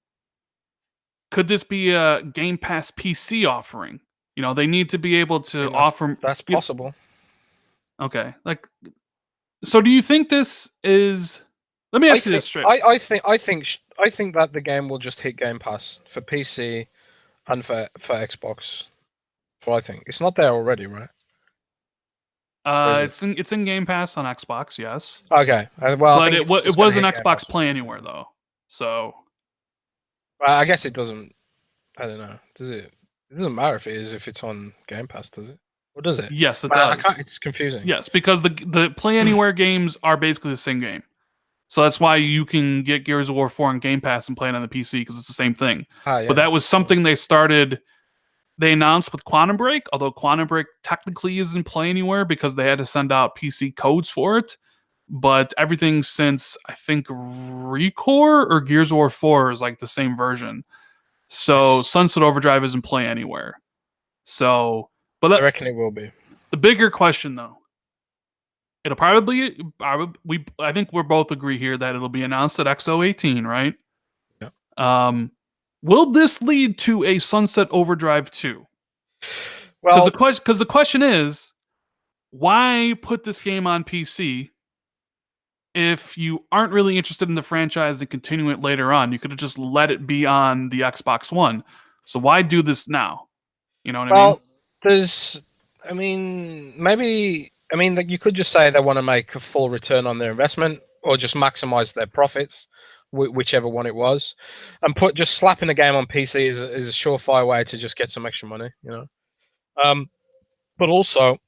could this be a Game Pass PC offering? They need to be able to offer. That's possible. Okay, like, so do you think this is? Let me ask you this straight. I think that the game will just hit Game Pass for PC and for Xbox. That's what I think. It's not there already, right? It's in Game Pass on Xbox, yes. Okay. Well, But I think it was an Xbox Play Anywhere though, so I guess it doesn't. I don't know. Does it? It doesn't matter if it's on Game Pass, does it? Or does it? yes, it does. It's confusing. Yes, because the Play Anywhere games are basically the same game. So that's why you can get Gears of War 4 on Game Pass and play it on the PC because it's the same thing. Yeah. But that was something they announced with Quantum Break, although Quantum Break technically isn't Play Anywhere because they had to send out PC codes for it. But everything since I think Recore or Gears of War 4 is like the same version. So Sunset Overdrive isn't Play Anywhere. So, but I reckon it will be. The bigger question though, it'll probably I think we're both agree here that it'll be announced at X018, right? Yeah. Will this lead to a Sunset Overdrive 2? Well, Because the question is, why put this game on PC if you aren't really interested in the franchise and continue it later on? You could have just let it be on the Xbox One. So why do this now? You know what I mean? Like you could just say they want to make a full return on their investment or just maximize their profits, whichever one it was, and just slapping a game on PC is a surefire way to just get some extra money, But also,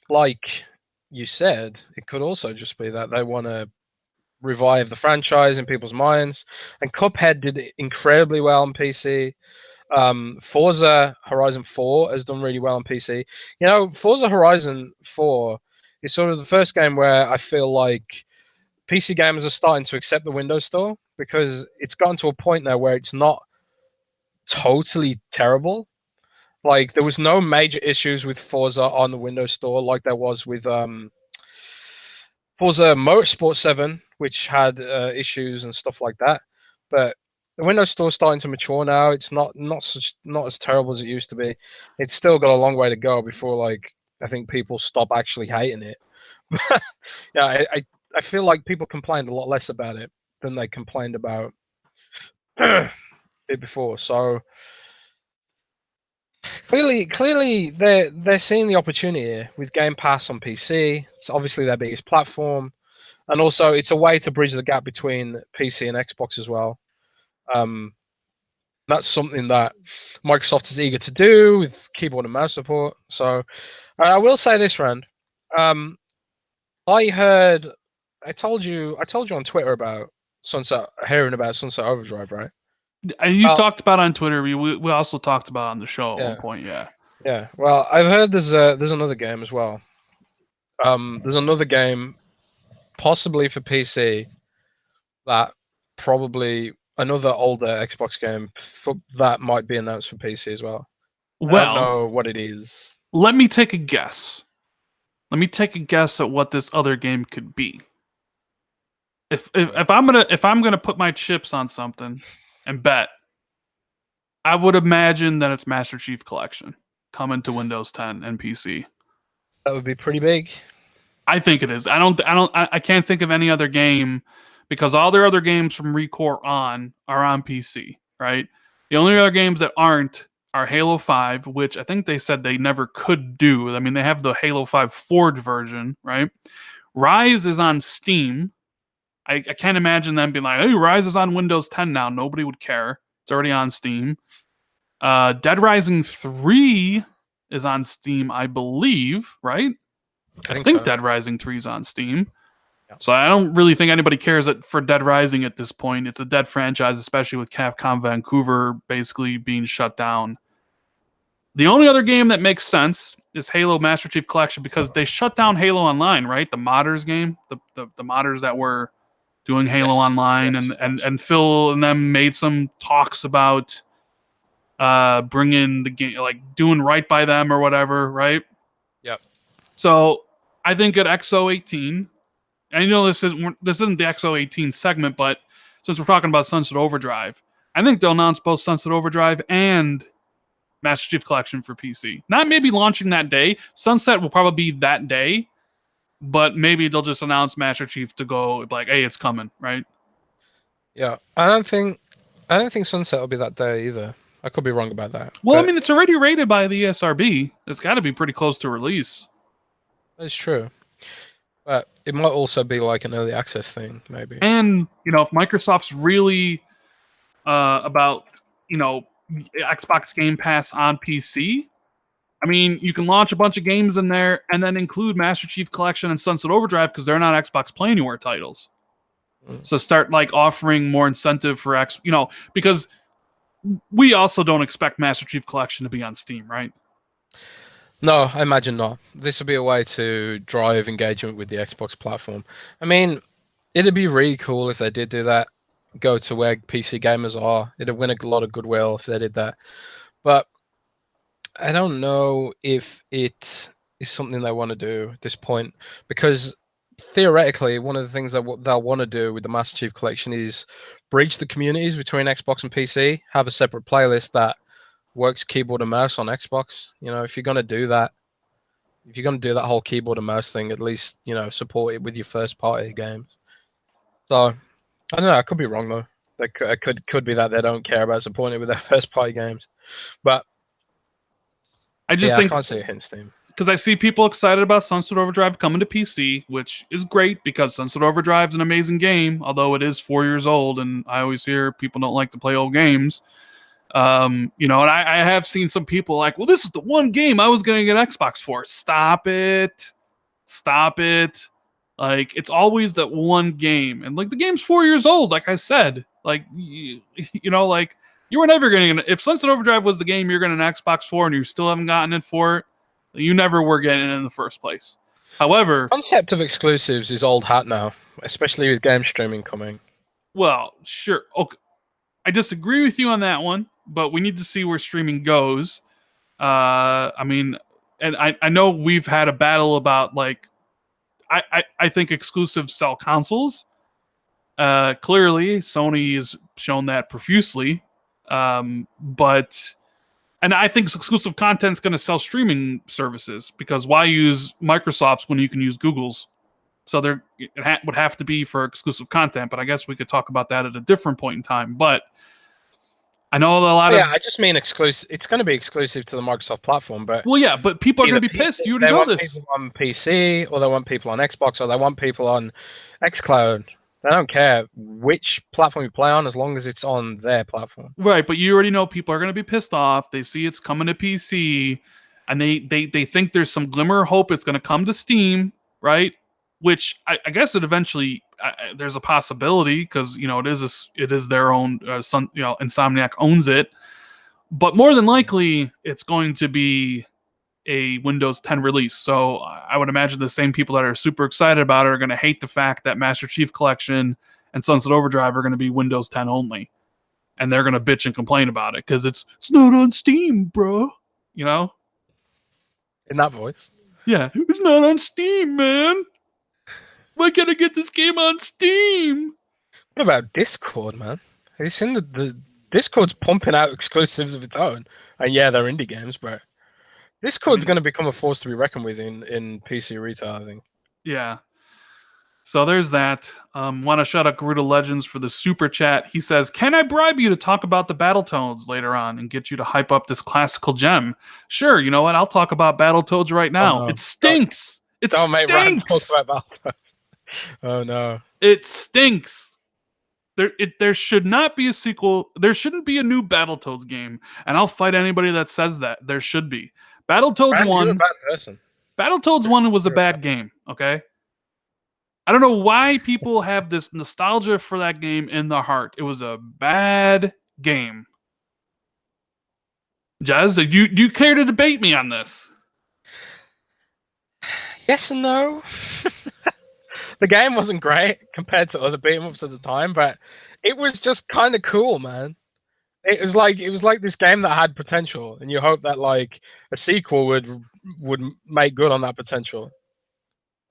like you said, it could also just be that they want to revive the franchise in people's minds. And Cuphead did incredibly well on PC. Forza Horizon 4 has done really well on PC. Forza Horizon 4 is sort of the first game where I feel like PC gamers are starting to accept the Windows Store because it's gotten to a point now where it's not totally terrible. Like there was no major issues with Forza on the Windows Store like there was with Forza Motorsport 7, which had issues and stuff like that. But the Windows Store is starting to mature now. It's not as terrible as it used to be. It's still got a long way to go before I think people stop actually hating it. Yeah, I feel like people complained a lot less about it than they complained about it before. So clearly they're seeing the opportunity here with Game Pass on PC. It's obviously their biggest platform, and also it's a way to bridge the gap between PC and Xbox as well. That's something that Microsoft is eager to do with keyboard and mouse support. So I will say this, Rand. I told you on Twitter about hearing about Sunset Overdrive, right? You talked about it on Twitter. We also talked about it on the show at one point. Yeah. Yeah. Well, I've heard there's another game as well. There's another game, possibly for PC, that probably another older Xbox game that might be announced for PC as well. I don't know what it is. Let me take a guess. Let me take a guess at what this other game could be. If I'm gonna put my chips on something and bet, I would imagine that it's Master Chief Collection. coming to Windows 10 and PC. That would be pretty big. I think it is. I can't think of any other game because all their other games from Recore on are on PC, right? The only other games that aren't are Halo 5, which I think they said they never could do. I mean, they have the Halo 5 Forge version, right? Rise is on Steam. I can't imagine them being like, hey, Rise is on Windows 10 now. Nobody would care. It's already on Steam. Dead Rising 3 is on Steam, I believe, right? I think so. Dead Rising 3 is on Steam. Yeah. So I don't really think anybody cares for Dead Rising at this point. It's a dead franchise, especially with Capcom Vancouver basically being shut down. The only other game that makes sense is Halo Master Chief Collection because they shut down Halo Online, right? The modders game, the modders that were doing Halo Online, and Phil and them made some talks about bringing the game, like doing right by them or whatever, right? Yep. So I think at X018, and you know this isn't the X018 segment, but since we're talking about Sunset Overdrive, I think they'll announce both Sunset Overdrive and Master Chief Collection for PC. Not maybe launching that day. Sunset will probably be that day, but maybe they'll just announce Master Chief to go like, hey, it's coming, right? Yeah, I don't think Sunset will be that day either. I could be wrong about that. Well, I mean, it's already rated by the ESRB. It's got to be pretty close to release. That's true. But it might also be like an early access thing, maybe. And, you know, if Microsoft's really about, you know, Xbox Game Pass on PC, I mean, you can launch a bunch of games in there and then include Master Chief Collection and Sunset Overdrive because they're not Xbox Play Anywhere titles. So start like offering more incentive for because we also don't expect Master Chief Collection to be on Steam, right? No, I imagine not. This would be a way to drive engagement with the Xbox platform. I mean, it'd be really cool if they did do that. Go to where PC gamers are. It'd win a lot of goodwill if they did that. But I don't know if it is something they want to do at this point, because theoretically, one of the things that they'll want to do with the Master Chief Collection is bridge the communities between Xbox and PC, have a separate playlist that works keyboard and mouse on Xbox. You know, if you're going to do that whole keyboard and mouse thing, at least, you know, support it with your first party games. So, I don't know, I could be wrong though. It could be that they don't care about supporting it with their first party games. But I can't see a hint Steam. Because I see people excited about Sunset Overdrive coming to PC, which is great because Sunset Overdrive is an amazing game, although it is 4 years old, and I always hear people don't like to play old games. And I have seen some people like, well, this is the one game I was going to get Xbox for. Stop it. Like, it's always that one game. And, like, the game's 4 years old, like I said. Like, you were never going to... If Sunset Overdrive was the game you're getting an Xbox for and you still haven't gotten it for it, you never were getting it in the first place. However... The concept of exclusives is old hat now, especially with game streaming coming. Well, sure. Okay. I disagree with you on that one, but we need to see where streaming goes. I mean, and I know we've had a battle about, like, I think exclusives sell consoles. Clearly, Sony has shown that profusely. And I think exclusive content is going to sell streaming services, because why use Microsoft's when you can use Google's? So it would have to be for exclusive content, but I guess we could talk about that at a different point in time. But I know a lot of... Yeah, I just mean exclusive. It's going to be exclusive to the Microsoft platform, but... Well, yeah, but people are going to be pissed. You already know this. They want people on PC, or they want people on Xbox, or they want people on xCloud. They don't care which platform you play on as long as it's on their platform. Right, but you already know people are going to be pissed off. They see it's coming to PC, and they think there's some glimmer of hope it's going to come to Steam, right? Which I guess it eventually there's a possibility, because it is their own Insomniac owns it, but more than likely it's going to be a Windows 10 release. So I would imagine the same people that are super excited about it are going to hate the fact that Master Chief Collection and Sunset Overdrive are going to be Windows 10 only, and they're going to bitch and complain about it because it's not on Steam, bro. You know, in that voice. Yeah, it's not on Steam, man. Why can't I get this game on Steam? What about Discord, man? Have you seen the Discord's pumping out exclusives of its own? And yeah, they're indie games, but Discord's going to become a force to be reckoned with in PC retail, I think. Yeah. So there's that. Want to shout out Garuda Legends for the super chat. He says, "Can I bribe you to talk about the Battletoads later on and get you to hype up this classical gem?" Sure. You know what? I'll talk about Battletoads right Oh, now. no. It stinks. It Don't make Rand talk stinks. about Battletoads. Oh, no. It stinks. There should not be a sequel. There shouldn't be a new Battletoads game, and I'll fight anybody that says that. There should be. Battletoads Rand, you're a 1. bad person. Battletoads 1 was a bad game. Okay. I don't know why people have this nostalgia for that game in their heart. It was a bad game. Jazz, do you care to debate me on this? Yes and no. The game wasn't great compared to other beat 'em ups at the time, but it was just kind of cool, man. It was like this game that had potential, and you hope that like a sequel would make good on that potential.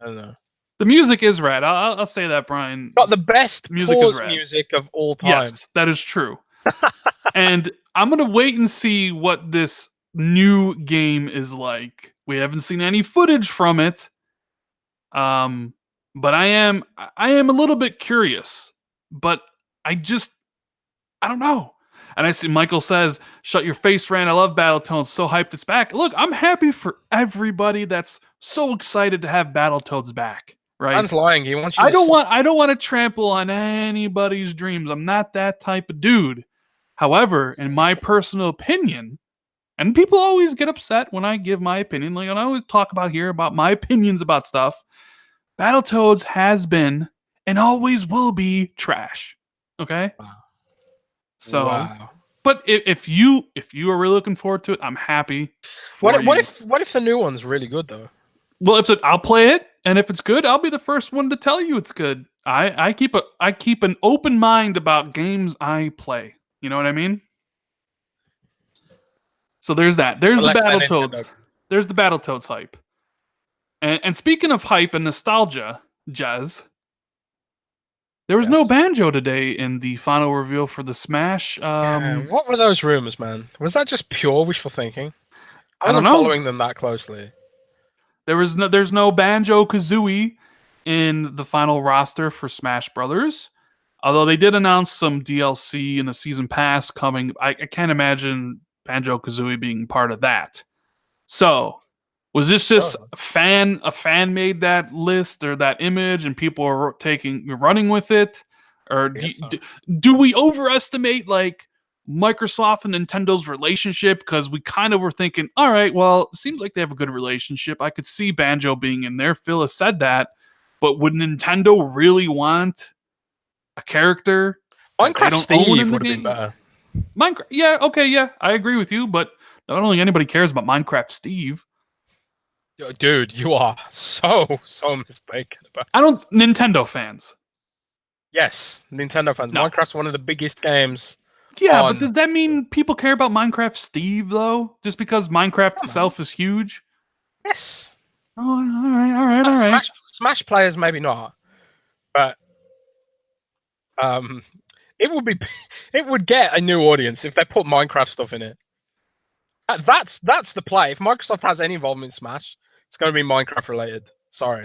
I don't know. The music is rad. I'll say that, Brian. Got the best Music is pause rad. music of all time. Yes, that is true. And I'm gonna wait and see what this new game is like. We haven't seen any footage from it. But I am a little bit curious. But I don't know. And I see Michael says, "Shut your face, Rand. I love Battletoads. So hyped it's back." Look, I'm happy for everybody that's so excited to have Battletoads back. Right? Rand's lying. He wants you I to don't want to trample on anybody's dreams. I'm not that type of dude. However, in my personal opinion, and people always get upset when I give my opinion, like I always talk about here about my opinions about stuff. Battletoads has been and always will be trash. Okay? Wow. So, wow. But if you are really looking forward to it, I'm happy. What if the new one's really good though? Well, I'll play it, and if it's good, I'll be the first one to tell you it's good. I keep an open mind about games I play. You know what I mean? So there's that. There's the Battletoads. There's the Battletoads hype. And speaking of hype and nostalgia, Jez, there was no banjo today in the final reveal for the Smash. What were those rumors, man? Was that just pure wishful thinking? I don't wasn't know. following them that closely. There's no Banjo Kazooie in the final roster for Smash Brothers. Although they did announce some DLC and a season pass coming, I can't imagine Banjo Kazooie being part of that. So, was this just a fan made that list or that image, and people are running with it, or do we overestimate like Microsoft and Nintendo's relationship? Because we kind of were thinking, all right, well, it seems like they have a good relationship. I could see Banjo being in there. Phil has said that, but would Nintendo really want a character Minecraft Steve would have been better. Minecraft, yeah, okay, yeah, I agree with you, but I don't think anybody cares about Minecraft Steve. Dude, you are so mistaken about. Nintendo fans. Yes, Nintendo fans. No. Minecraft's one of the biggest games. Yeah, but does that mean people care about Minecraft Steve though? Just because Minecraft itself is huge? Yes. Oh, all right. Smash players maybe not, but it would get a new audience if they put Minecraft stuff in it. That's the play. If Microsoft has any involvement in Smash, it's going to be Minecraft related. Sorry,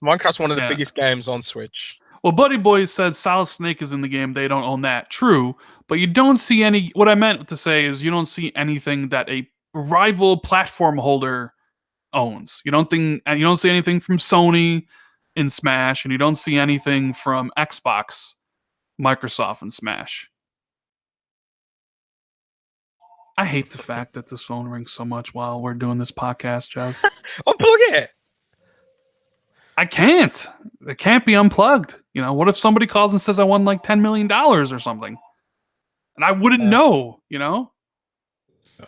Minecraft's one of the biggest games on Switch. Well, Buddy Boy said Solid Snake is in the game. They don't own that. True, but you don't see any. What I meant to say is you don't see anything that a rival platform holder owns. You don't see anything from Sony in Smash, and you don't see anything from Xbox, Microsoft in Smash. I hate the fact that this phone rings so much while we're doing this podcast, Jazz. Unplug it. I can't. It can't be unplugged. You know, what if somebody calls and says I won like $10 million or something? And I wouldn't know, you know?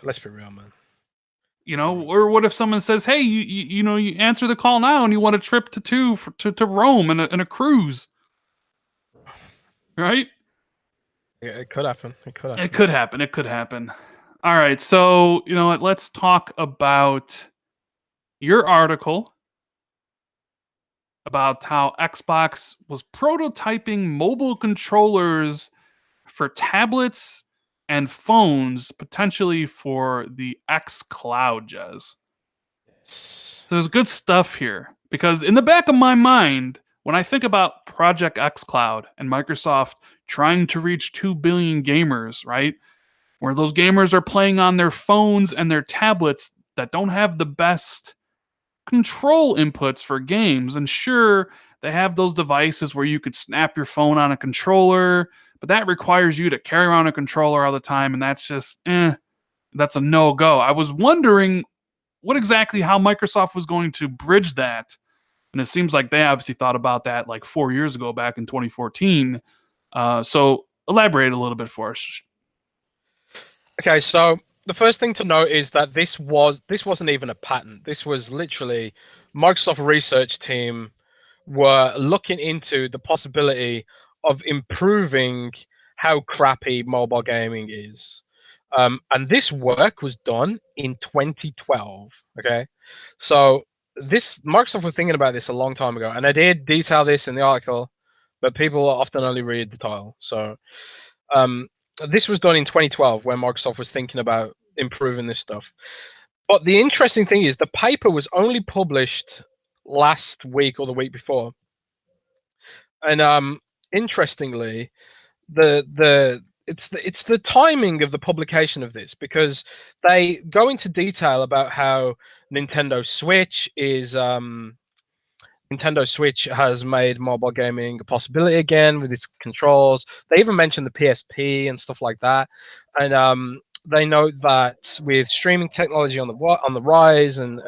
Let's be real, man. You know, or what if someone says, hey, you answer the call now and you want a trip to Rome and a cruise? Right? Yeah, it could happen. It could happen. All right, so, you know what, let's talk about your article about how Xbox was prototyping mobile controllers for tablets and phones, potentially for the xCloud, Jez. So there's good stuff here, because in the back of my mind, when I think about Project xCloud and Microsoft trying to reach 2 billion gamers, right? Where those gamers are playing on their phones and their tablets that don't have the best control inputs for games. And sure, they have those devices where you could snap your phone on a controller, but that requires you to carry around a controller all the time, and that's just that's a no-go. I was wondering what exactly how Microsoft was going to bridge that. And it seems like they obviously thought about that like 4 years ago, back in 2014. So elaborate a little bit for us. Okay, so the first thing to note is that this wasn't even a patent. This was literally Microsoft research team were looking into the possibility of improving how crappy mobile gaming is. And this work was done in 2012. Okay, so this Microsoft was thinking about this a long time ago, and I did detail this in the article, but people often only read the title. So this was done in 2012 when Microsoft was thinking about improving this stuff. But the interesting thing is the paper was only published last week or the week before. And interestingly, it's the timing of the publication of this, because they go into detail about how Nintendo Switch has made mobile gaming a possibility again with its controls. They even mention the PSP and stuff like that. And they note that with streaming technology on the rise and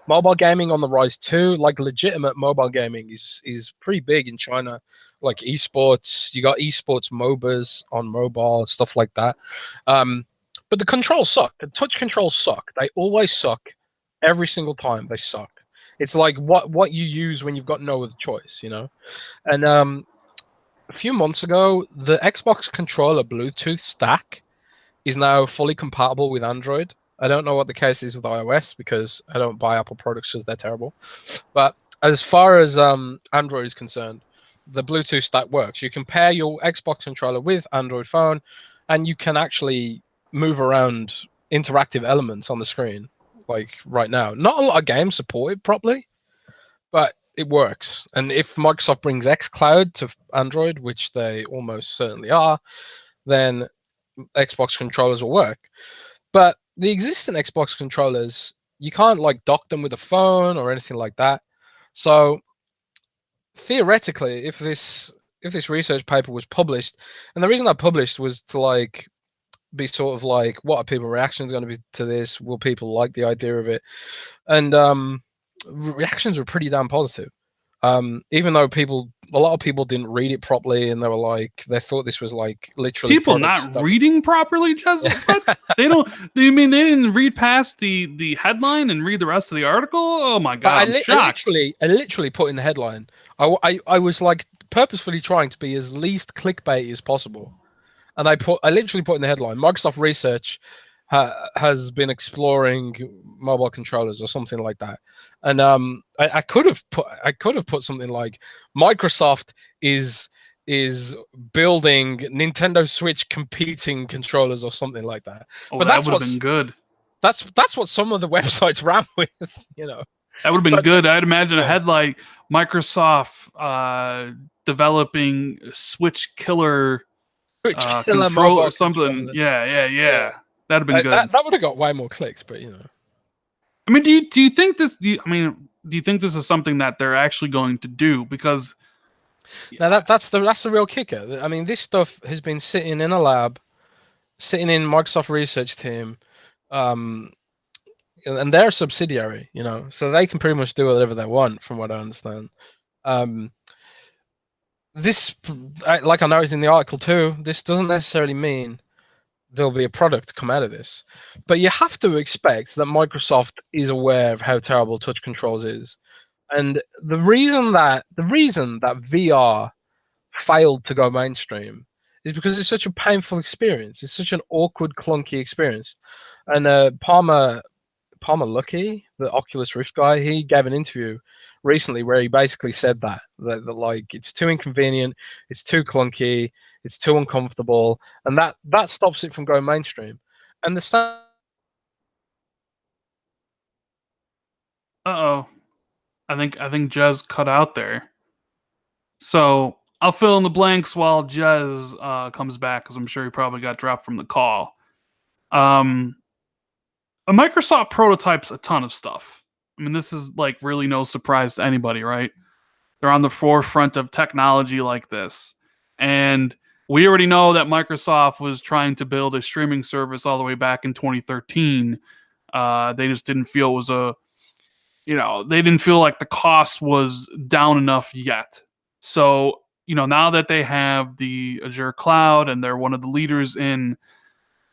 mobile gaming on the rise too, like legitimate mobile gaming is pretty big in China. Like esports, you got esports MOBAs on mobile, stuff like that. But the controls suck. The touch controls suck. They always suck. Every single time they suck. It's like what you use when you've got no other choice, you know? And a few months ago, the Xbox controller Bluetooth stack is now fully compatible with Android. I don't know what the case is with iOS because I don't buy Apple products because they're terrible. But as far as Android is concerned, the Bluetooth stack works. You can pair your Xbox controller with Android phone, and you can actually move around interactive elements on the screen, like right now. Not a lot of games support it properly, but it works. And if Microsoft brings xCloud to Android, which they almost certainly are, then Xbox controllers will work. But the existing Xbox controllers, you can't like dock them with a phone or anything like that. So theoretically, if this research paper was published, and the reason I published was to like be sort of like, what are people's reactions going to be to this? Will people like the idea of it? And reactions were pretty damn positive. Even though a lot of people didn't read it properly, and they thought this was like literally people not reading properly. Just what? They don't. You mean they didn't read past the headline and read the rest of the article? Oh my god! I'm shocked. I literally put in the headline. I was like purposefully trying to be as least clickbait as possible, and I literally put in the headline: Microsoft research has been exploring mobile controllers or something like that. And I could have put something like Microsoft is building Nintendo Switch competing controllers or something like that. Oh, but that would have been good. That's what some of the websites ran with, you know. That would have been good. I'd imagine a headline: Microsoft developing Switch killer control or something. Yeah. That'd have been good. That would have got way more clicks, but you know. I mean, do you think this? Do you think this is something that they're actually going to do? Because now that's the real kicker. I mean, this stuff has been sitting in a lab, sitting in Microsoft research team, and they're a subsidiary, you know, so they can pretty much do whatever they want, from what I understand. This, like I noticed in the article too, this doesn't necessarily mean there'll be a product come out of this, but you have to expect that Microsoft is aware of how terrible touch controls is, and the reason that VR failed to go mainstream is because it's such a painful experience. It's such an awkward, clunky experience. And Palmer Luckey, the Oculus Rift guy, he gave an interview recently where he basically said that like it's too inconvenient, it's too clunky, it's too uncomfortable, and that stops it from going mainstream. And the Uh-oh. I think Jez cut out there. So I'll fill in the blanks while Jez comes back, because I'm sure he probably got dropped from the call. A Microsoft prototypes a ton of stuff. I mean, this is like really no surprise to anybody, right? They're on the forefront of technology like this. And we already know that Microsoft was trying to build a streaming service all the way back in 2013. They just didn't feel it was they didn't feel like the cost was down enough yet. So, now that they have the Azure cloud and they're one of the leaders in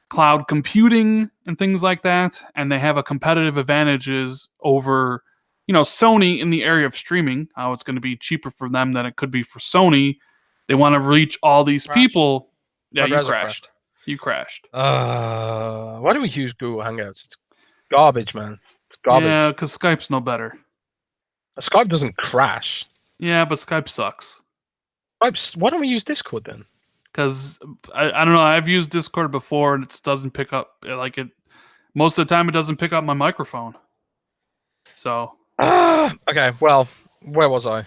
cloud computing and things like that, and they have a competitive advantages over Sony in the area of streaming, how it's going to be cheaper for them than it could be for Sony. They want to reach all these Crash. people. Yeah, My you browser crashed. You crashed. Why do we use Google Hangouts? It's garbage, man. It's garbage. Yeah, because Skype's no better. Skype doesn't crash. Yeah, but Skype sucks. Why don't we use Discord then? Because I don't know. I've used Discord before and it doesn't pick up most of the time. It doesn't pick up my microphone. So okay. Well, where was I?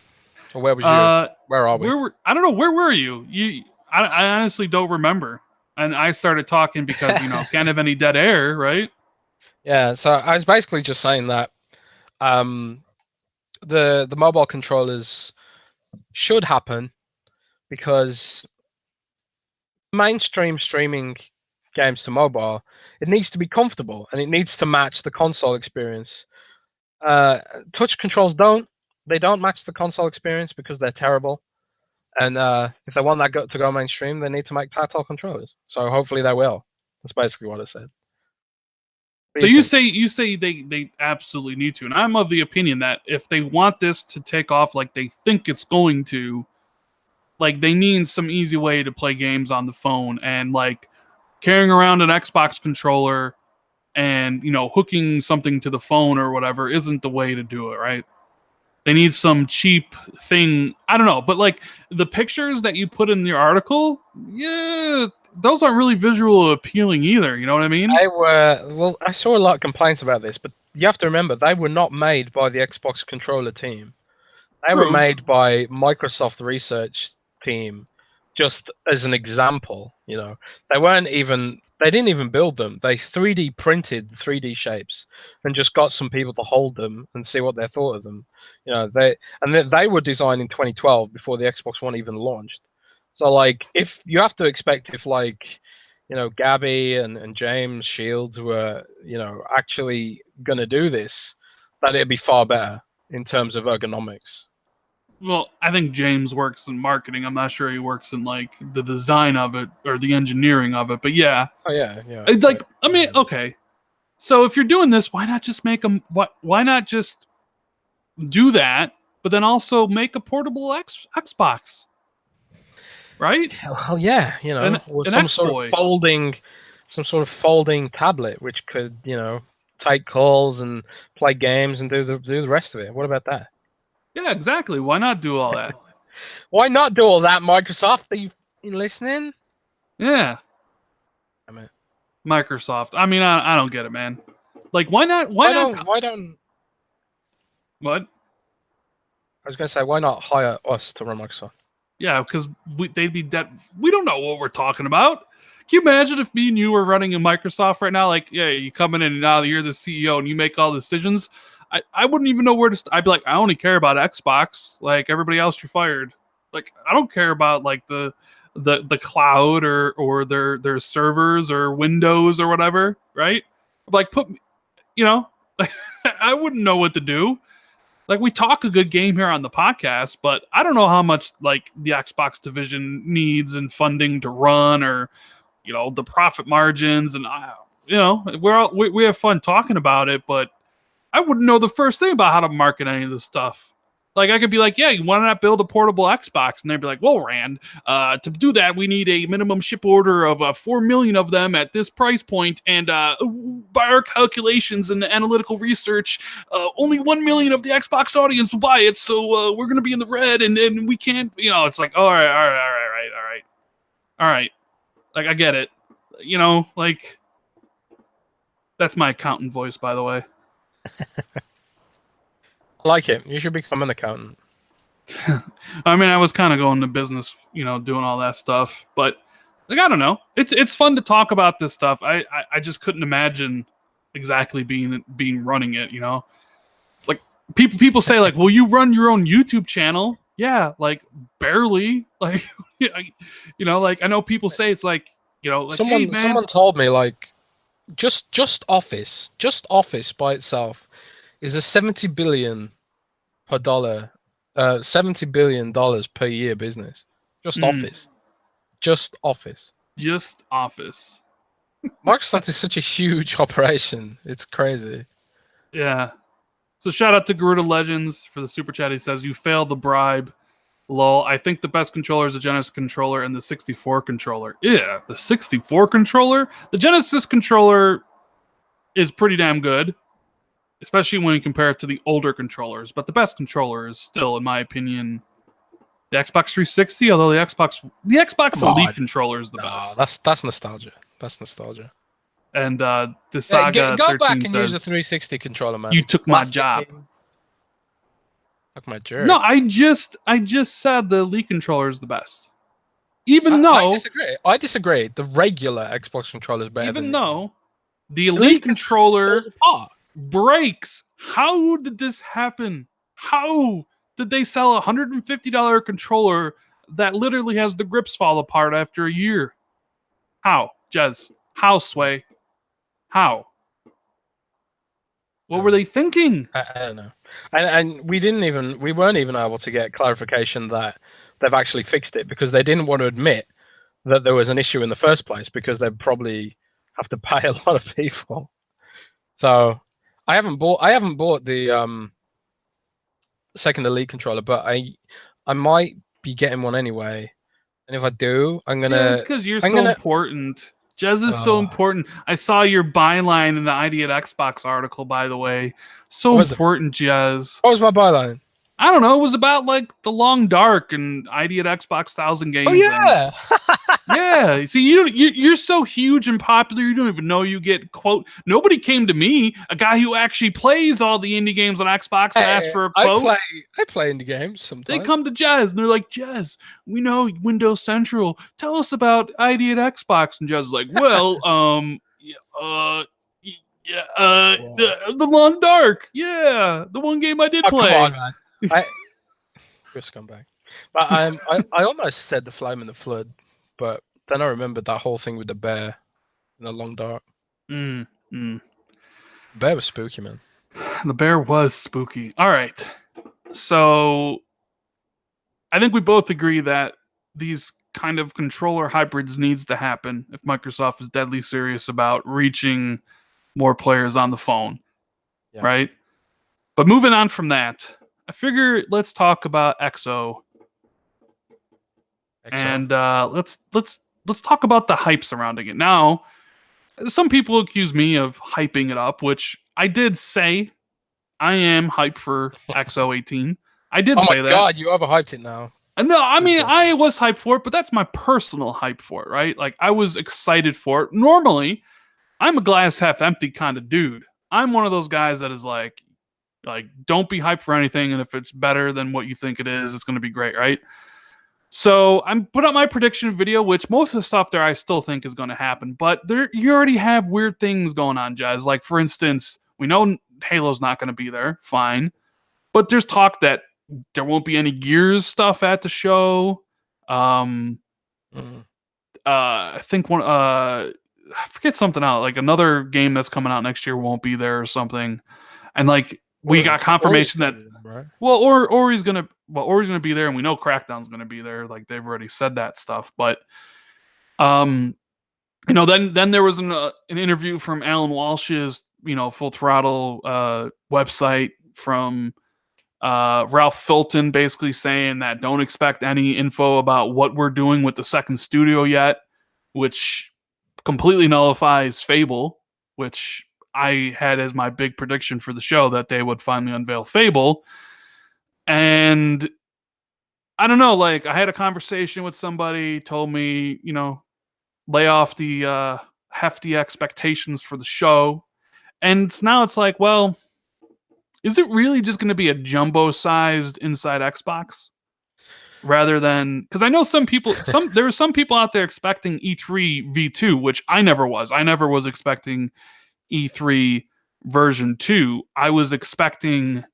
Or where was you? Where are we? I don't know. Where were you? I honestly don't remember. And I started talking because can't have any dead air, right? Yeah. So I was basically just saying that the mobile controllers should happen because mainstream streaming games to mobile, it needs to be comfortable and it needs to match the console experience. Touch controls don't match the console experience because they're terrible. And if they want that to go mainstream, they need to make tactile controllers. So hopefully they will. That's basically what I said. So you say they absolutely need to, and I'm of the opinion that if they want this to take off like they think it's going to, like they need some easy way to play games on the phone, and like carrying around an Xbox controller and hooking something to the phone or whatever isn't the way to do it, right? They need some cheap thing. I don't know, but like the pictures that you put in your article, yeah, those aren't really visual appealing either. You know what I mean? I saw a lot of complaints about this, but you have to remember they were not made by the Xbox controller team. They were made by Microsoft research team, just as an example. They didn't even build them. They 3D printed 3D shapes and just got some people to hold them and see what they thought of them. They were designed in 2012 before the Xbox One even launched. So like, if you have to expect if Gabby and James Shields were actually gonna do this, that it'd be far better in terms of ergonomics. Well, I think James works in marketing. I'm not sure he works in like the design of it or the engineering of it, but yeah. Oh yeah. Okay. So if you're doing this, why not just make them? Why not just do that, but then also make a portable Xbox, right? Well, yeah, or some sort of folding tablet which could take calls and play games and do the rest of it. What about that? Yeah, exactly. Why not do all that? Why not do all that, Microsoft? Are you listening? Yeah. I mean, Microsoft. I mean, I don't get it, man. Like, why not? What? I was going to say, why not hire us to run Microsoft? Yeah, because they'd be dead. We don't know what we're talking about. Can you imagine if me and you were running in Microsoft right now? Like, yeah, you coming in and now you're the CEO and you make all the decisions. I wouldn't even know where to. I'd be like, I only care about Xbox. Like everybody else, you're fired. Like I don't care about like the cloud or their servers or Windows or whatever. Right? Like I wouldn't know what to do. Like we talk a good game here on the podcast, but I don't know how much like the Xbox division needs and funding to run, or the profit margins, and we have fun talking about it, but I wouldn't know the first thing about how to market any of this stuff. Like I could be like, yeah, you want to not build a portable Xbox? And they'd be like, well, Rand, to do that, we need a minimum ship order of 4 million of them at this price point. And by our calculations and analytical research, only 1 million of the Xbox audience will buy it. So we're going to be in the red and we can't, it's like, all right. Like, I get it. Like, that's my accountant voice, by the way. I like it. You should become an accountant. I mean, I was kind of going to business, doing all that stuff, but like I don't know. It's fun to talk about this stuff. I just couldn't imagine exactly being running it. Like people say like, well, you run your own YouTube channel. Yeah, like barely. Like, like I know people say it's like, like, hey man, Someone told me like just Office by itself is a 70 billion per dollar, $70 billion per year business. Just Office, just Office. just Office. Microsoft is such a huge operation. It's crazy. Yeah. So shout out to Garuda Legends for the super chat. He says you failed the bribe. Lol. I think the best controller is the Genesis controller and the 64 controller. Yeah, the 64 controller. The Genesis controller is pretty damn good, especially when you compare it to the older controllers. But the best controller is still, in my opinion, the Xbox 360. Although the Xbox Elite controller is the best. That's nostalgia. That's nostalgia. And Desaga go 13 back and says, use the 360 controller, man. you took my job. Took my jerk. No, I just said the Elite controller is the best. Even though I disagree. The regular Xbox controller is better. Even though the Elite controller breaks. How did this happen? How did they sell a $150 controller that literally has the grips fall apart after a year? How, Jez? How, Sway? How? What were they thinking? I don't know. And we weren't even able to get clarification that they've actually fixed it because they didn't want to admit that there was an issue in the first place because they'd probably have to pay a lot of people. So I haven't bought the second Elite controller, but I might be getting one anyway. And if I do, I'm gonna. Yeah, it's because you're so important. Jez is so important. I saw your byline in the ID at Xbox article, by the way. So important, Jez. What was my byline? I don't know. It was about like the Long Dark and ID at Xbox 1000 games. Oh yeah, yeah. See, you're so huge and popular. You don't even know you get quote. Nobody came to me, a guy who actually plays all the indie games on Xbox, and asked for a quote. I play indie games sometimes. They come to Jez and they're like, Jez, we know Windows Central. Tell us about ID at Xbox. And Jez is like, well, the Long Dark. Yeah, the one game I did play. Come on, man. You're a scumbag. But I almost said the Flame in the Flood, but then I remembered that whole thing with the bear in the Long Dark. The bear was spooky, man. The bear was spooky. All right. So I think we both agree that these kind of controller hybrids needs to happen if Microsoft is deadly serious about reaching more players on the phone. Yeah. Right? But moving on from that, I figure let's talk about XO. And let's talk about the hype surrounding it. Now, some people accuse me of hyping it up, which I did say I am hyped for XO18. I did say that. Oh my god, you overhyped it now. No, I mean, I was hyped for it, but that's my personal hype for it, right? Like, I was excited for it. Normally, I'm a glass half empty kind of dude. I'm one of those guys that is like, don't be hyped for anything, and if it's better than what you think it is, it's going to be great, right? So I'm put up my prediction video, which most of the stuff there I still think is going to happen, but you already have weird things going on, Jez. Like, for instance, we know Halo's not going to be there, fine, but there's talk that there won't be any Gears stuff at the show. I think I forget something out, like another game that's coming out next year won't be there or something, and like. We got confirmation that Ori's gonna be there, and we know Crackdown's gonna be there. Like they've already said that stuff, but then there was an interview from Alan Walsh's Full Throttle website from Ralph Fulton, basically saying that don't expect any info about what we're doing with the second studio yet, which completely nullifies Fable, which I had as my big prediction for the show that they would finally unveil Fable. And I don't know, like I had a conversation with somebody, told me, lay off the hefty expectations for the show. And now it's like, well, is it really just going to be a jumbo-sized inside Xbox rather than, because I know there were some people out there expecting E3 V2, which I never was. I never was expecting E3 version 2. I was expecting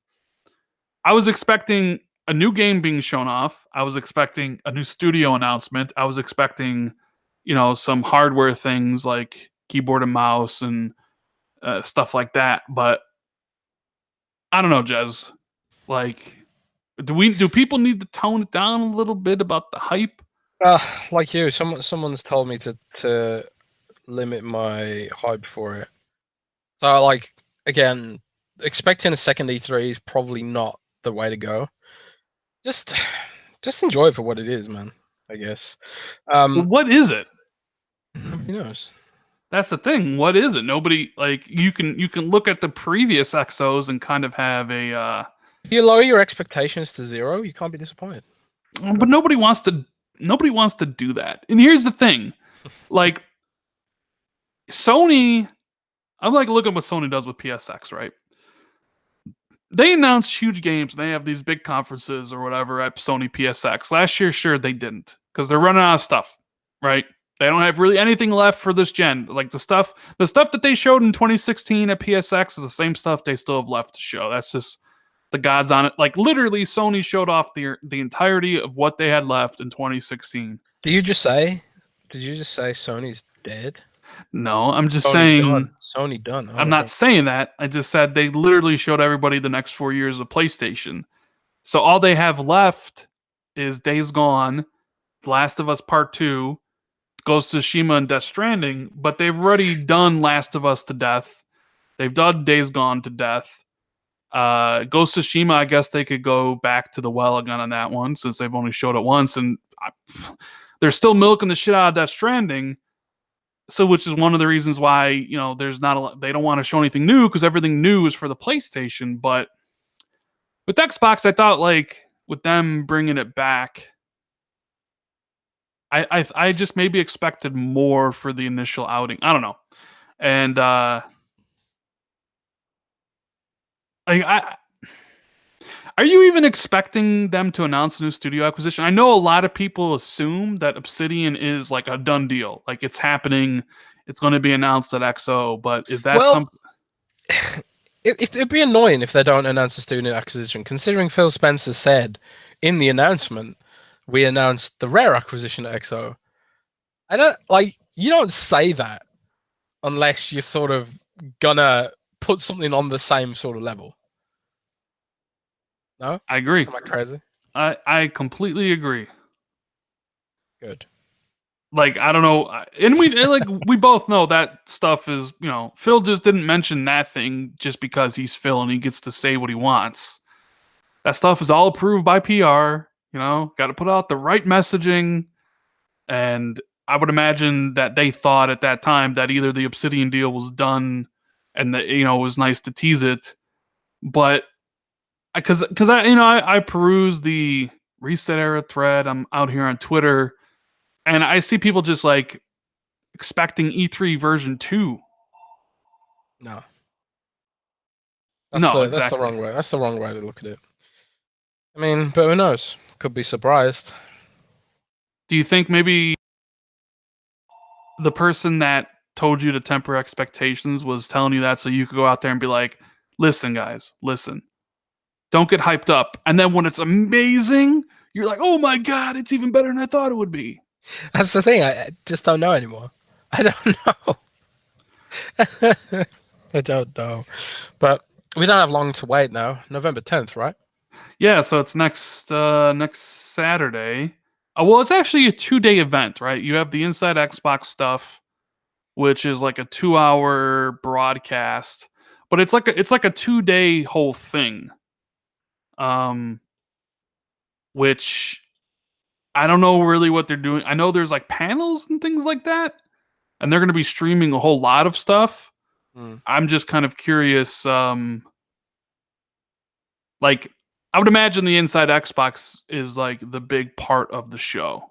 a new game being shown off. I was expecting a new studio announcement. I was expecting, some hardware things like keyboard and mouse and stuff like that. But I don't know, Jez. Like, do people need to tone it down a little bit about the hype? Like you, someone's told me to limit my hype for it. So, like, again, expecting a second E3 is probably not the way to go. Just enjoy it for what it is, man. I guess. What is it? Who knows? That's the thing. What is it? Nobody, like, you can look at the previous XOs and kind of have a. If you lower your expectations to 0, you can't be disappointed. But nobody wants to do that. And here's the thing, like, Sony. I'm like looking at what Sony does with PSX, right? They announce huge games and they have these big conferences or whatever at Sony PSX. Last year, sure, they didn't because they're running out of stuff, right? They don't have really anything left for this gen. Like the stuff that they showed in 2016 at PSX is the same stuff they still have left to show. That's just the gods on it. Like literally, Sony showed off the entirety of what they had left in 2016. Did you just say Sony's dead? No, I'm just saying. Done. Sony done. I'm not saying that. I just said they literally showed everybody the next 4 years of PlayStation. So all they have left is Days Gone, The Last of Us Part 2, Ghost of Tsushima, and Death Stranding. But they've already done Last of Us to death. They've done Days Gone to death. Ghost of Tsushima, I guess they could go back to the well again on that one since they've only showed it once. And they're still milking the shit out of Death Stranding. So, which is one of the reasons why, there's not a lot, they don't want to show anything new because everything new is for the PlayStation. But with Xbox, I thought like with them bringing it back, I just maybe expected more for the initial outing. I don't know. And are you even expecting them to announce a new studio acquisition? I know a lot of people assume that Obsidian is like a done deal. Like it's happening. It's going to be announced at XO, but is that something? It'd be annoying if they don't announce a studio acquisition, considering Phil Spencer said in the announcement, we announced the Rare acquisition at XO. You don't say that unless you're sort of gonna put something on the same sort of level. No? I agree. Am I crazy? I completely agree. Good. Like, I don't know. And we both know that stuff is, Phil just didn't mention that thing just because he's Phil and he gets to say what he wants. That stuff is all approved by PR, got to put out the right messaging. And I would imagine that they thought at that time that either the Obsidian deal was done and that, it was nice to tease it. But because I peruse the Reset Era thread. I'm out here on Twitter, and I see people just like expecting E3 version 2. No. Exactly. That's the wrong way. That's the wrong way to look at it. I mean, but who knows? Could be surprised. Do you think maybe the person that told you to temper expectations was telling you that so you could go out there and be like, listen, guys, listen. Don't get hyped up. And then when it's amazing, you're like, oh my God, it's even better than I thought it would be. That's the thing. I just don't know anymore. I don't know. I don't know. But we don't have long to wait now. November 10th, right? Yeah, so it's next Saturday. Well, it's actually a 2-day event, right? You have the Inside Xbox stuff, which is like a 2-hour broadcast, but it's like a 2-day whole thing. Which I don't know really what they're doing. I know there's like panels and things like that, and they're going to be streaming a whole lot of stuff. I'm just kind of curious. Like, I would imagine the Inside Xbox is like the big part of the show.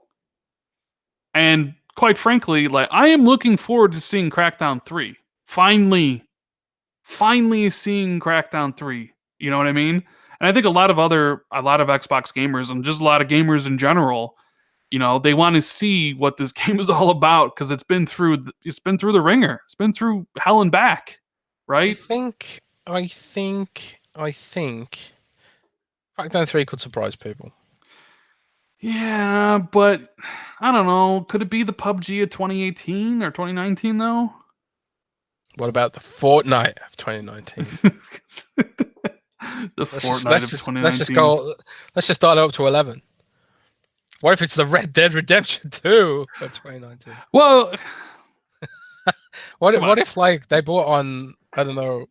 And quite frankly, like I am looking forward to seeing Crackdown 3. Finally seeing Crackdown 3. You know what I mean? And I think a lot of Xbox gamers and just a lot of gamers in general, they want to see what this game is all about because it's been through the ringer. It's been through hell and back, right? I think Crackdown 3 could surprise people. Yeah, but I don't know. Could it be the PUBG of 2018 or 2019 though? What about the Fortnite of 2019? The Fortnite of 2019. Let's just start it up to 11. What if it's the Red Dead Redemption 2 of 2019? Well, what if like they brought on, I don't know,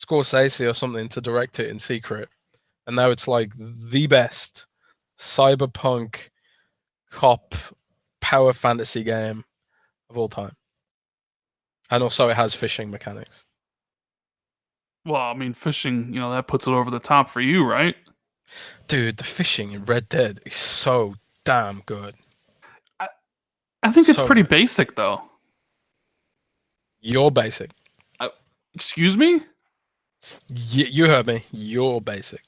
Scorsese or something to direct it in secret, and now it's like the best cyberpunk cop power fantasy game of all time, and also it has fishing mechanics. Well, I mean, fishing, that puts it over the top for you, right? Dude, the fishing in Red Dead is so damn good. I think it's So pretty good. basic, though. You're basic. Excuse me? You heard me. You're basic.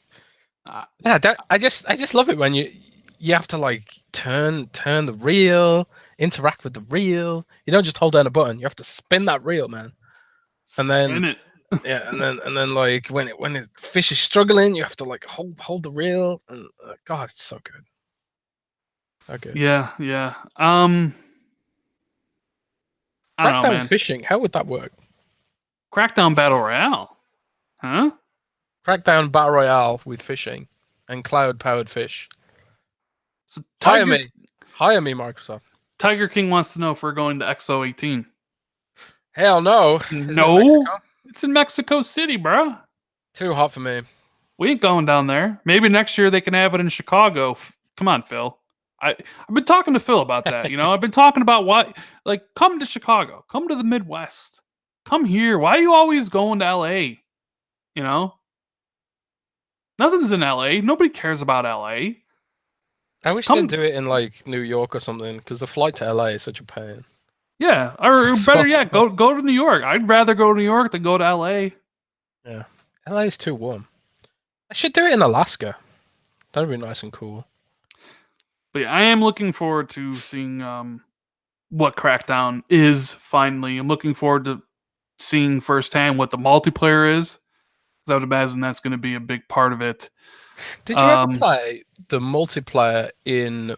Uh, I just love it when you have to like turn the reel, interact with the reel. You don't just hold down a button. You have to spin that reel, man. And then spin it. yeah, and then like when the fish is struggling, you have to like hold the reel, and God, it's so good. So good. Yeah. I don't know, Crackdown man. fishing. How would that work? Crackdown Battle Royale. Huh? Crackdown Battle Royale with fishing and cloud-powered fish. So Hire me, Microsoft. Tiger King wants to know if we're going to X018. Hell no. No, it's in Mexico City, bro. Too hot for me. We ain't going down there. Maybe next year they can have it in Chicago. Come on, Phil. I've been talking to Phil about that. I've been talking about why, like, come to Chicago, come to the Midwest, come here. Why are you always going to LA? Nothing's in LA. Nobody cares about LA. I wish they'd do it in like New York or something, because the flight to LA is such a pain. Yeah, or better yet, go to New York. I'd rather go to New York than go to LA. Yeah, LA is too warm. I should do it in Alaska. That'd be nice and cool. But yeah, I am looking forward to seeing what Crackdown is finally. I'm looking forward to seeing firsthand what the multiplayer is. I would imagine that's going to be a big part of it. Did you ever play the multiplayer in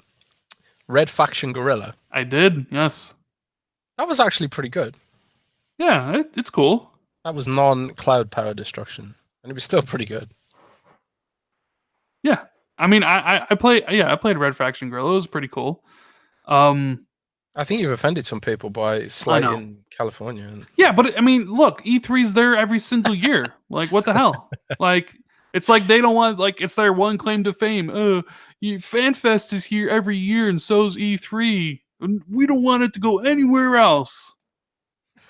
Red Faction Guerrilla? I did, yes. That was actually pretty good. Yeah, it's cool. That was non-cloud power destruction, and it was still pretty good. Yeah, I mean, I played Red Faction Guerrilla. It was pretty cool. I think you've offended some people by slighting California. Yeah, but I mean, look, E3's there every single year. Like, what the hell? Like, it's like they don't want, like, it's their one claim to fame. FanFest is here every year, and so's E3. And we don't want it to go anywhere else.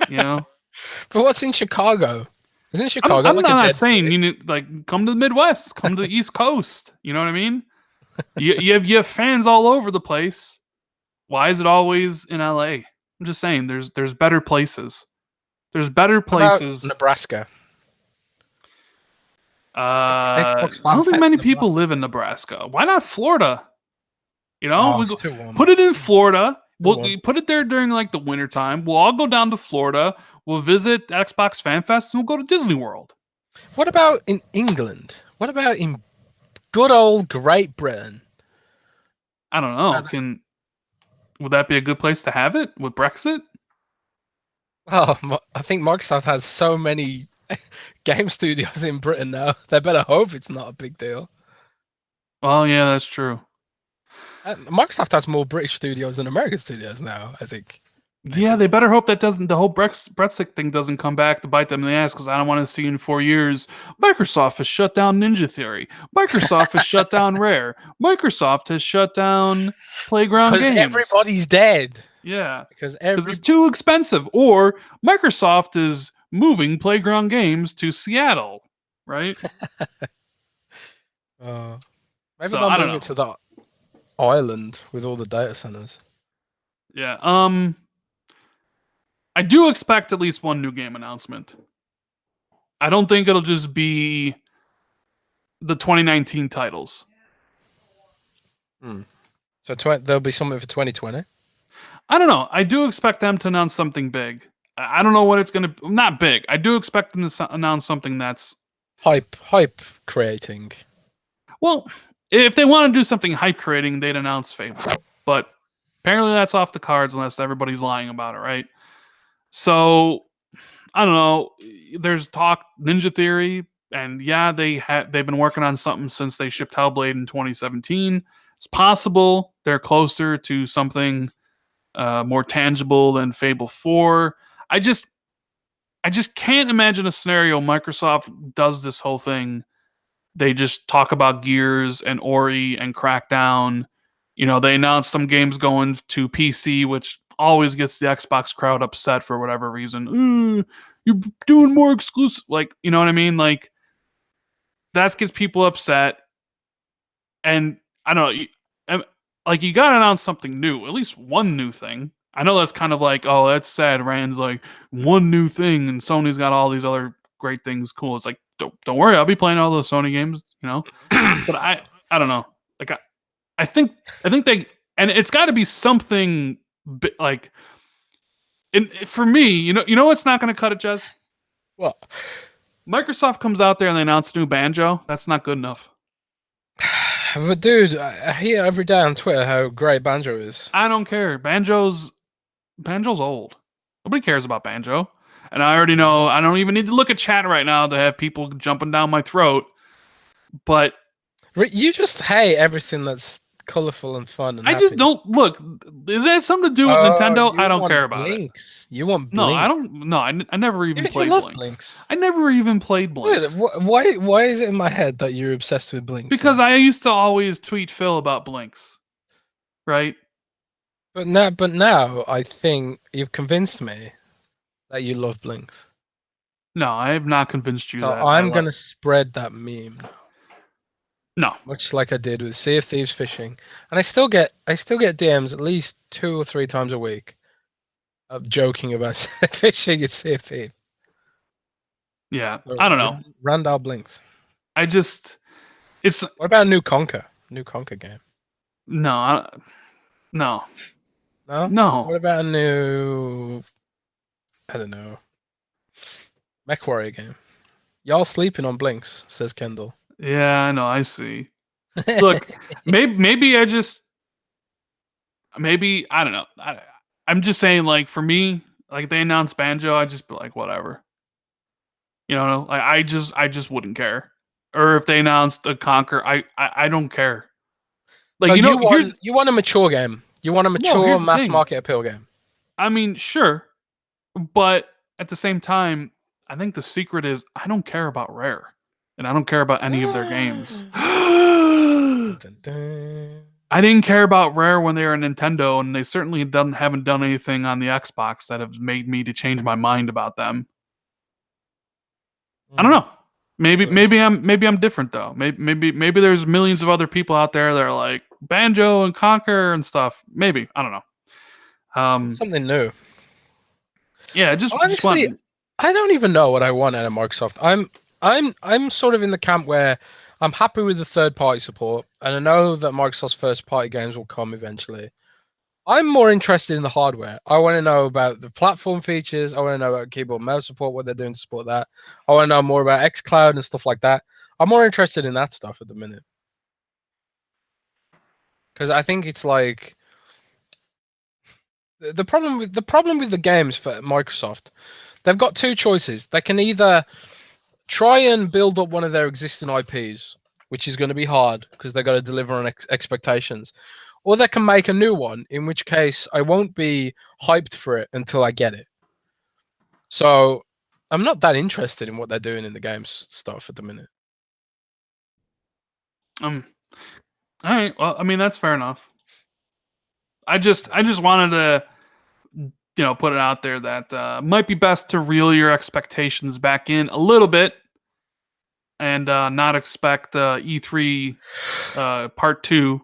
But what's in Chicago? Isn't Chicago? I'm not saying you need, like, come to the Midwest, come to the East Coast. You know what I mean? you have fans all over the place. Why is it always in LA? I'm just saying, there's better places. There's better places. Nebraska. I don't think many people live in Nebraska. Why not Florida? Put it in Florida. We'll put it there during like the wintertime. We'll all go down to Florida. We'll visit Xbox Fan Fest and we'll go to Disney World. What about in England? What about in good old Great Britain? I don't know. Would that be a good place to have it with Brexit? Well, I think Microsoft has so many game studios in Britain now. They better hope it's not a big deal. Well, yeah, that's true. Microsoft has more British studios than American studios now, I think. Yeah, they better hope that the whole Brexit thing doesn't come back to bite them in the ass, because I don't want to see in 4 years, Microsoft has shut down Ninja Theory. Microsoft has shut down Rare. Microsoft has shut down Playground Games. Because everybody's dead. Yeah. Because it's too expensive. Or Microsoft is moving Playground Games to Seattle, right? Maybe they'll move it to the island with all the data centers. Yeah. I do expect at least one new game announcement. I don't think it'll just be the 2019 titles. So there'll be something for 2020. I don't know. I do expect them to announce something big. I don't know what it's going to. Not big. I do expect them to announce something that's Hype creating. well. If they want to do something hype creating, they'd announce Fable. But apparently, that's off the cards unless everybody's lying about it, right? So I don't know. There's talk Ninja Theory, and yeah, they've been working on something since they shipped Hellblade in 2017. It's possible they're closer to something more tangible than Fable 4. I just can't imagine a scenario Microsoft does this whole thing. They just talk about Gears and Ori and Crackdown. You know, they announced some games going to PC, which always gets the Xbox crowd upset for whatever reason. You're doing more exclusive. Like, you know what I mean? Like, that gets people upset. And I don't know. Like, you got to announce something new, at least one new thing. I know that's kind of like, oh, that's sad. Rand's like, one new thing, and Sony's got all these other great things. Cool. It's like, don't worry, I'll be playing all those Sony games, you know. But I don't know. Like, I think they, and it's got to be something like, for me, you know what's not going to cut it, Jez? What? Microsoft comes out there and they announce new Banjo. That's not good enough. But dude, I hear every day on Twitter how great Banjo is. I don't care. Banjo's old. Nobody cares about Banjo. And I already know I don't even need to look at chat right now to have people jumping down my throat. But You just hate everything that's colorful and fun. And I just don't look. Is that something to do with Nintendo? I don't care about Blinks. You want Blinks? No, I don't. No, I never even played Blinks. I never even played Blinks. Wait, why is it in my head that you're obsessed with Blinks? Because I used to always tweet Phil about Blinks, right? But now I think you've convinced me that you love Blinks. No, I have not convinced you. So that I'm gonna spread that meme. No, much like I did with Sea of Thieves fishing, and I still get DMs at least 2 or 3 times a week of joking about fishing at Sea of Thieves. Yeah, so, I don't know. Randall Blinks. It's. What about a new Conker? New Conker game? No. No. What about a new? I don't know. MechWarrior game. Y'all sleeping on Blinks, says Kendall. Yeah, I know. I see. Look, maybe I don't know. I'm just saying, like, for me, like, they announced Banjo, I just be like, whatever. You know, like, I just wouldn't care. Or if they announced a Conquer, I don't care. Like, so you want a mature game. You want a mature mass market appeal game. I mean, sure, but at the same time, I think the secret is I don't care about Rare, and I don't care about any of their games. I didn't care about Rare when they were Nintendo, and they certainly haven't done anything on the Xbox that have made me to change my mind about them. I don't know. Maybe I'm different though. Maybe there's millions of other people out there that are like Banjo and Conquer and stuff. Maybe, I don't know. Something new. Yeah, honestly, I don't even know what I want out of Microsoft. I'm sort of in the camp where I'm happy with the third-party support, and I know that Microsoft's first-party games will come eventually. I'm more interested in the hardware. I want to know about the platform features. I want to know about keyboard mouse support, what they're doing to support that. I want to know more about xCloud and stuff like that. I'm more interested in that stuff at the minute. Because I think it's like the problem with the games for Microsoft, they've got 2 choices. They can either try and build up one of their existing IPs, which is going to be hard because they've got to deliver on expectations. Or they can make a new one, in which case I won't be hyped for it until I get it. So I'm not that interested in what they're doing in the games stuff at the minute. All right. Well, I mean, that's fair enough. I just wanted to, put it out there that might be best to reel your expectations back in a little bit and not expect E3 Part 2.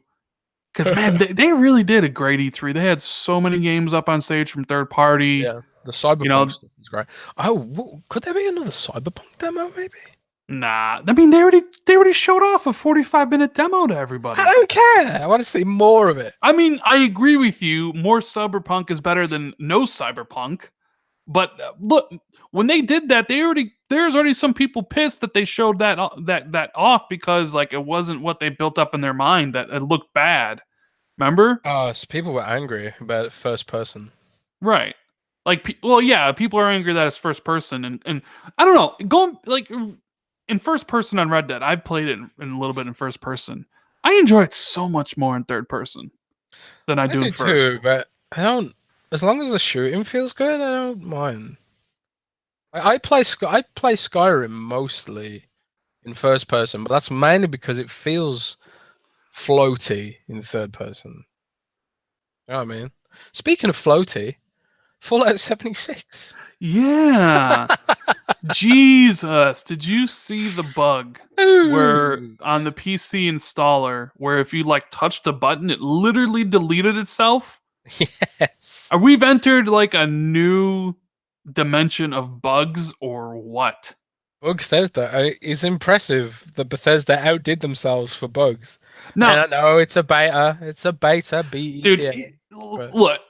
Because, man, they really did a great E3. They had so many games up on stage from third party. Yeah, the Cyberpunk stuff is great. Oh, could there be another Cyberpunk demo, maybe? Nah, I mean they already showed off a 45-minute demo to everybody. I don't care. I want to see more of it. I mean, I agree with you. More cyberpunk is better than no cyberpunk. But look, when they did that, there's already some people pissed that they showed that off because like it wasn't what they built up in their mind that it looked bad. Remember? Oh, so people were angry about it first person. Right. Like, well, yeah, people are angry that it's first person, and I don't know, going like in first person on Red Dead. I've played it in a little bit in first person. I enjoy it so much more in third person than I I do in do first. too, but I don't. As long as the shooting feels good, I don't mind. I play Skyrim mostly in first person, but that's mainly because it feels floaty in third person. You know what I mean? Speaking of floaty, Fallout 76. Yeah. Jesus, did you see the bug where Ooh. on the PC installer where if you like touched a button, it literally deleted itself? Yes. Are we've entered like a new dimension of bugs or what? Bethesda. It's impressive that Bethesda outdid themselves for bugs. And Now, I know it's a beta. It's a beta, dude, BETA. But look,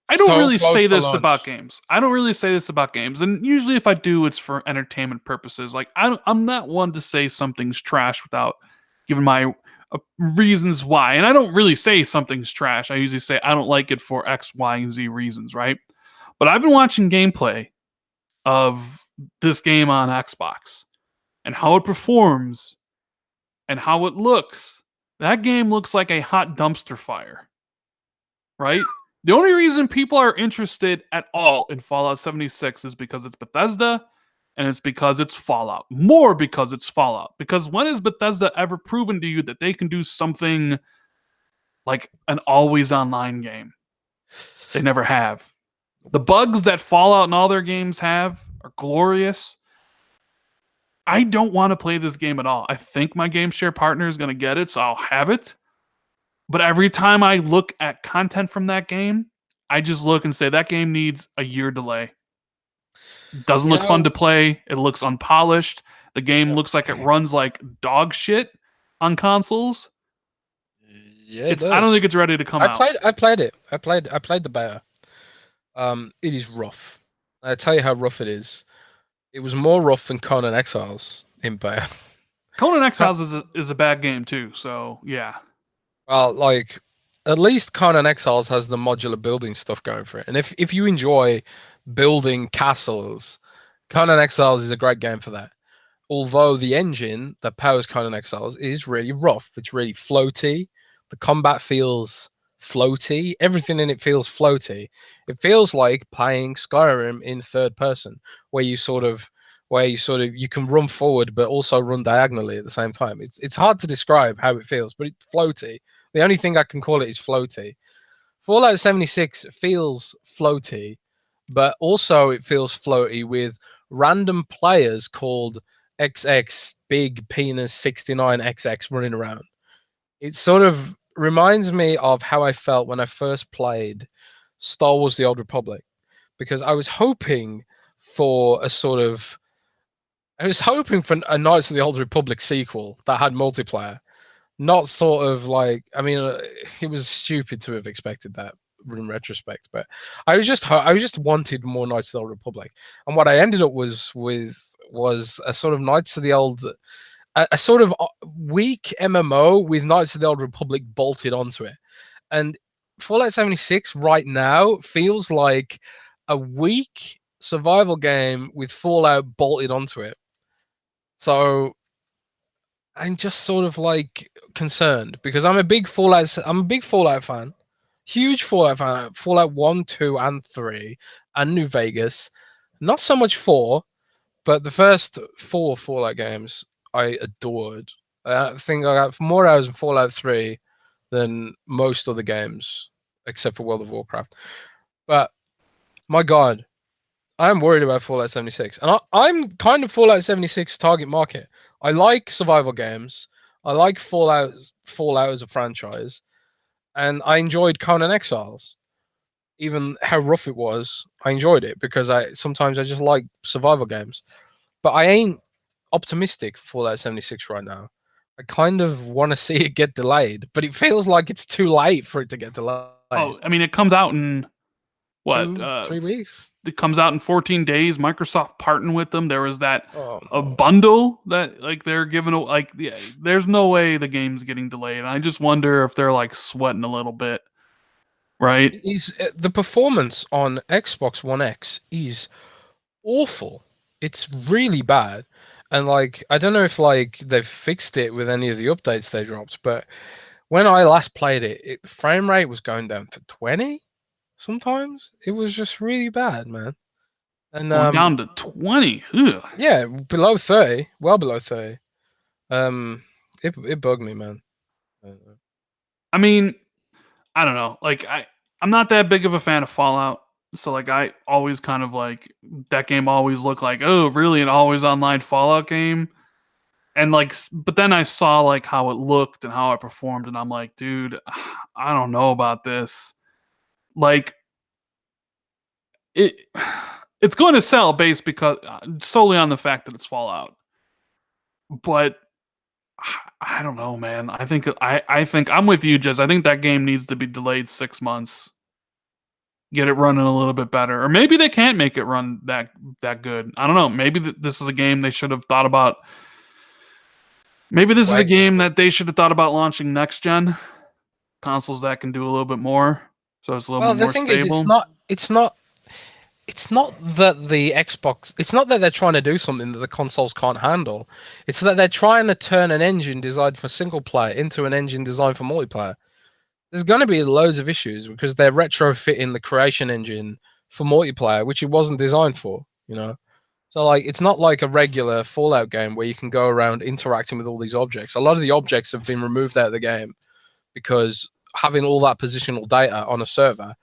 I don't so really close say to this about launch. games. I don't really say this about games, and usually if I do, it's for entertainment purposes. Like I'm not one to say something's trash without giving my reasons why. And I don't really say something's trash. I usually say I don't like it for X, Y, and Z reasons, right? But I've been watching gameplay of this game on Xbox and how it performs and how it looks. That game looks like a hot dumpster fire, right? The only reason people are interested at all in Fallout 76 is because it's Bethesda and it's because it's Fallout. More because it's Fallout. Because when has Bethesda ever proven to you that they can do something like an always online game? They never have. The bugs that Fallout and all their games have are glorious. I don't want to play this game at all. I think my game share partner is going to get it, so I'll have it. But every time I look at content from that game, I just look and say that game needs a year delay. Doesn't You look fun know, to play. It looks unpolished. The game yeah, looks like it runs like dog shit on consoles. yeah, it I don't does. think it's ready to come out. I played it. I played the beta. It is rough. I tell you how rough it is. It was more rough than Conan Exiles in beta. Conan Exiles is a bad game too. So yeah, Well, like at least Conan Exiles has the modular building stuff going for it. And if you enjoy building castles, Conan Exiles is a great game for that. Although the engine that powers Conan Exiles is really rough. It's really floaty. The combat feels floaty. Everything in it feels floaty. It feels like playing Skyrim in third person, where you can run forward but also run diagonally at the same time. It's hard to describe how it feels, but it's floaty. The only thing I can call it is floaty. Fallout 76 feels floaty, but also it feels floaty with random players called XX Big Penis 69XX running around. It sort of reminds me of how I felt when I first played Star Wars The Old Republic, because for a sort of I was hoping for a Knights of the Old Republic sequel that had multiplayer, not sort of like it was stupid to have expected that in retrospect, but I was just wanted more Knights of the Old Republic, and what I ended up was a sort of Knights of the Old a sort of weak MMO with Knights of the Old Republic bolted onto it, and Fallout 76 right now feels like a weak survival game with Fallout bolted onto it. So I'm just sort of like concerned because I'm a big Fallout fan. Huge Fallout fan. Fallout 1, 2, and 3, and New Vegas. Not so much 4, but the first 4 Fallout games I adored. I think I got more hours in Fallout 3 than most other games, except for World of Warcraft. But my God, I'm worried about Fallout 76, and I'm kind of Fallout 76 target market. I like survival games. I like Fallout as a franchise, and I enjoyed Conan Exiles. Even how rough it was, I enjoyed it because I sometimes I just like survival games. But optimistic for Fallout 76 right now. I kind of want to see it get delayed, but it feels like it's too late for it to get delayed. Oh, I mean, it comes out in what? 3 weeks? It comes out in 14 days. Microsoft partnered with them. There was that Oh, a no. bundle that like they're giving like yeah, there's no way the game's getting delayed. And I just wonder if they're like sweating a little bit, right? The performance on Xbox One X is awful. It's really bad. And like I don't know if like they've fixed it with any of the updates they dropped, but when I last played it, the frame rate was going down to 20 sometimes. It was just really bad, man. And Going down to 20. Ugh. yeah, below 30, well below 30. It bugged me, man. I mean, I don't know. Like I'm not that big of a fan of Fallout. So like I always kind of like that game always looked like, oh, really an always online Fallout game? And like but then I saw like how it looked and how it performed and I'm like, dude, I don't know about this. Like it it's going to sell based because solely on the fact that it's Fallout. But I don't know, man. I think I'm with you, Jez. I think that game needs to be delayed 6 months. Get it running a little bit better, or maybe they can't make it run that good. I don't know. Maybe this is a game they should have thought about. Maybe this is a game that they should have thought about launching next gen consoles that can do a little bit more, so it's a little bit more stable. It's not that the Xbox. It's not that they're trying to do something that the consoles can't handle. It's that they're trying to turn an engine designed for single player into an engine designed for multiplayer. There's going to be loads of issues because they're retrofitting the creation engine for multiplayer, which it wasn't designed for, you know? So, like, it's not like a regular Fallout game where you can go around interacting with all these objects. A lot of the objects have been removed out of the game because having all that positional data on a server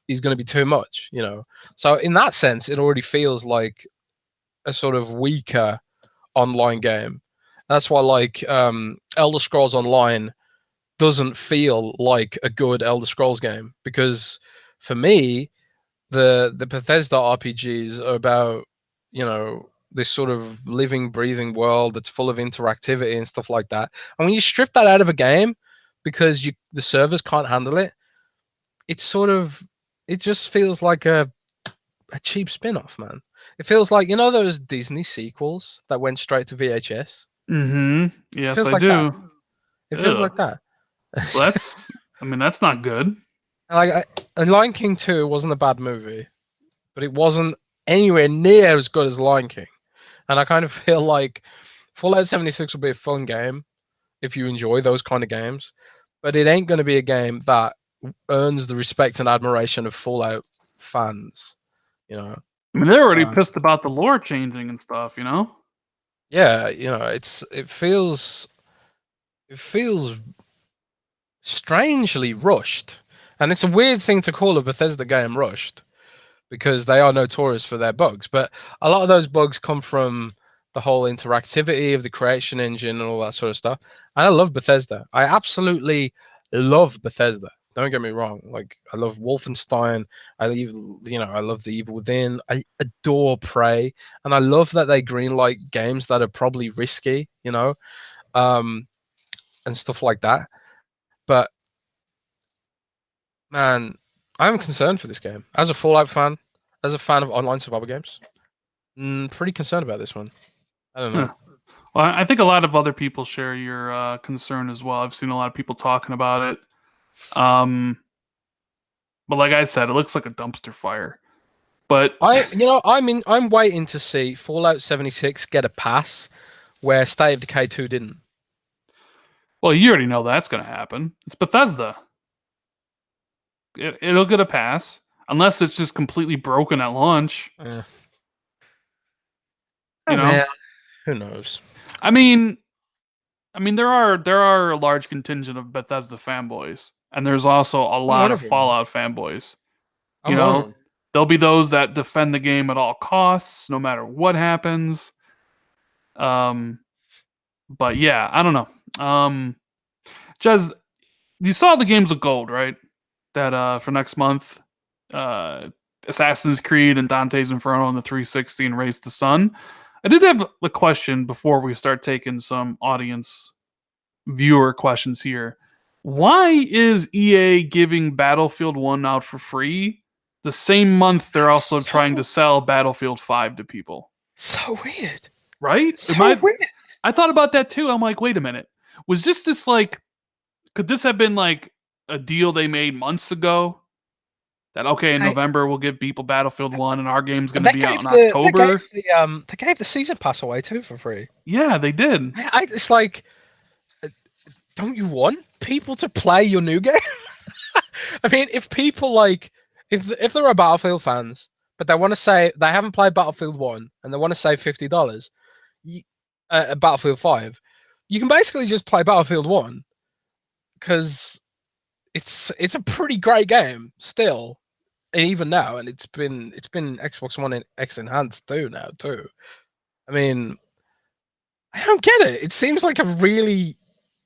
is going to be too much, you know? So, in that sense, it already feels like a sort of weaker online game. That's why, like, Elder Scrolls Online doesn't feel like a good Elder Scrolls game because for me, the Bethesda RPGs are about, you know, this sort of living, breathing world that's full of interactivity and stuff like that. And when you strip that out of a game because the servers can't handle it, it just feels like a cheap spin-off, man. It feels like, you know, those Disney sequels that went straight to VHS. Yes, I like do. that. It feels Ugh. like that. Well, that's not good. And Lion King 2 wasn't a bad movie, but it wasn't anywhere near as good as Lion King. And I kind of feel like Fallout 76 will be a fun game if you enjoy those kind of games, but it ain't going to be a game that earns the respect and admiration of Fallout fans, you know? I mean, they're already pissed about the lore changing and stuff, you know? Yeah, you know, it feels strangely rushed. And it's a weird thing to call a Bethesda game rushed because they are notorious for their bugs. But a lot of those bugs come from the whole interactivity of the creation engine and all that sort of stuff. And I love Bethesda. I absolutely love Bethesda. Don't get me wrong. Like I love Wolfenstein. I love The Evil Within. I adore Prey, and I love that they greenlight games that are probably risky, you know, and stuff like that. But man, I'm concerned for this game. As a Fallout fan, as a fan of online survival games, pretty concerned about this one. I don't know. Well, I think a lot of other people share your concern as well. I've seen a lot of people talking about it. But like I said, it looks like a dumpster fire. But I'm waiting to see Fallout 76 get a pass where State of Decay 2 didn't. Well, you already know that's going to happen. It's Bethesda. It'll get a pass unless it's just completely broken at launch. You know, man. Who knows? I mean, there are a large contingent of Bethesda fanboys, and there's also a lot of Fallout fanboys. You know, there'll be those that defend the game at all costs, no matter what happens. But yeah, I don't know. Jez, you saw the Games of Gold, right? That for next month, Assassin's Creed and Dante's Inferno on the 360 and Race to Sun. I did have a question before we start taking some audience viewer questions here. Why is EA giving Battlefield 1 out for free the same month they're also trying to sell Battlefield 5 to people? So weird. Right? So weird. I thought about that too. I'm like, wait a minute. Was this like, could this have been like a deal they made months ago? That okay, in November we'll give people Battlefield 1 and our game's gonna be out in October. They gave the season pass away too for free. Yeah, they did. It's like, don't you want people to play your new game? I mean, if people like, if there are Battlefield fans, but they want to say they haven't played Battlefield 1 and they want to save $50, Battlefield 5, you can basically just play Battlefield 1 because it's a pretty great game still, and even now, and it's been Xbox One X enhanced too. I mean, I don't get it. It seems like a really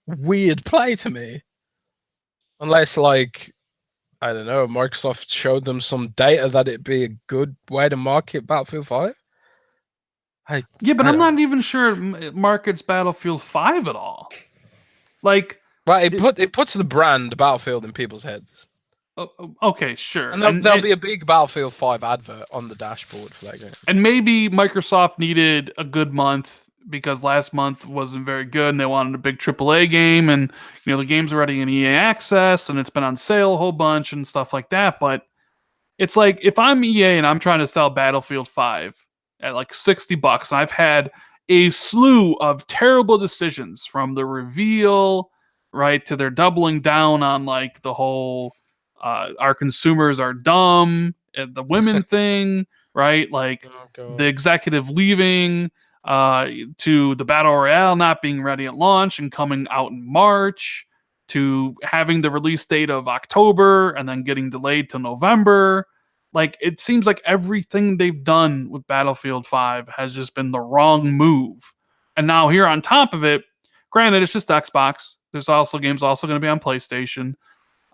weird play to me, unless like, I don't know, Microsoft showed them some data that it'd be a good way to market Battlefield 5. Yeah, but I'm not even sure it markets Battlefield 5 at all. Like, well, it puts the brand Battlefield in people's heads. Okay, sure. And there'll be a big Battlefield 5 advert on the dashboard for that game. And maybe Microsoft needed a good month because last month wasn't very good and they wanted a big AAA game, and the game's already in EA Access and it's been on sale a whole bunch and stuff like that. But it's like, if I'm EA and I'm trying to sell Battlefield 5 at like $60, and I've had a slew of terrible decisions from the reveal, right, to their doubling down on like the whole our consumers are dumb, the women thing, right? Like the executive leaving, to the Battle Royale not being ready at launch and coming out in March, to having the release date of October and then getting delayed to November. Like, it seems like everything they've done with Battlefield 5 has just been the wrong move. And now here on top of it, granted, it's just Xbox. There's also games also going to be on PlayStation.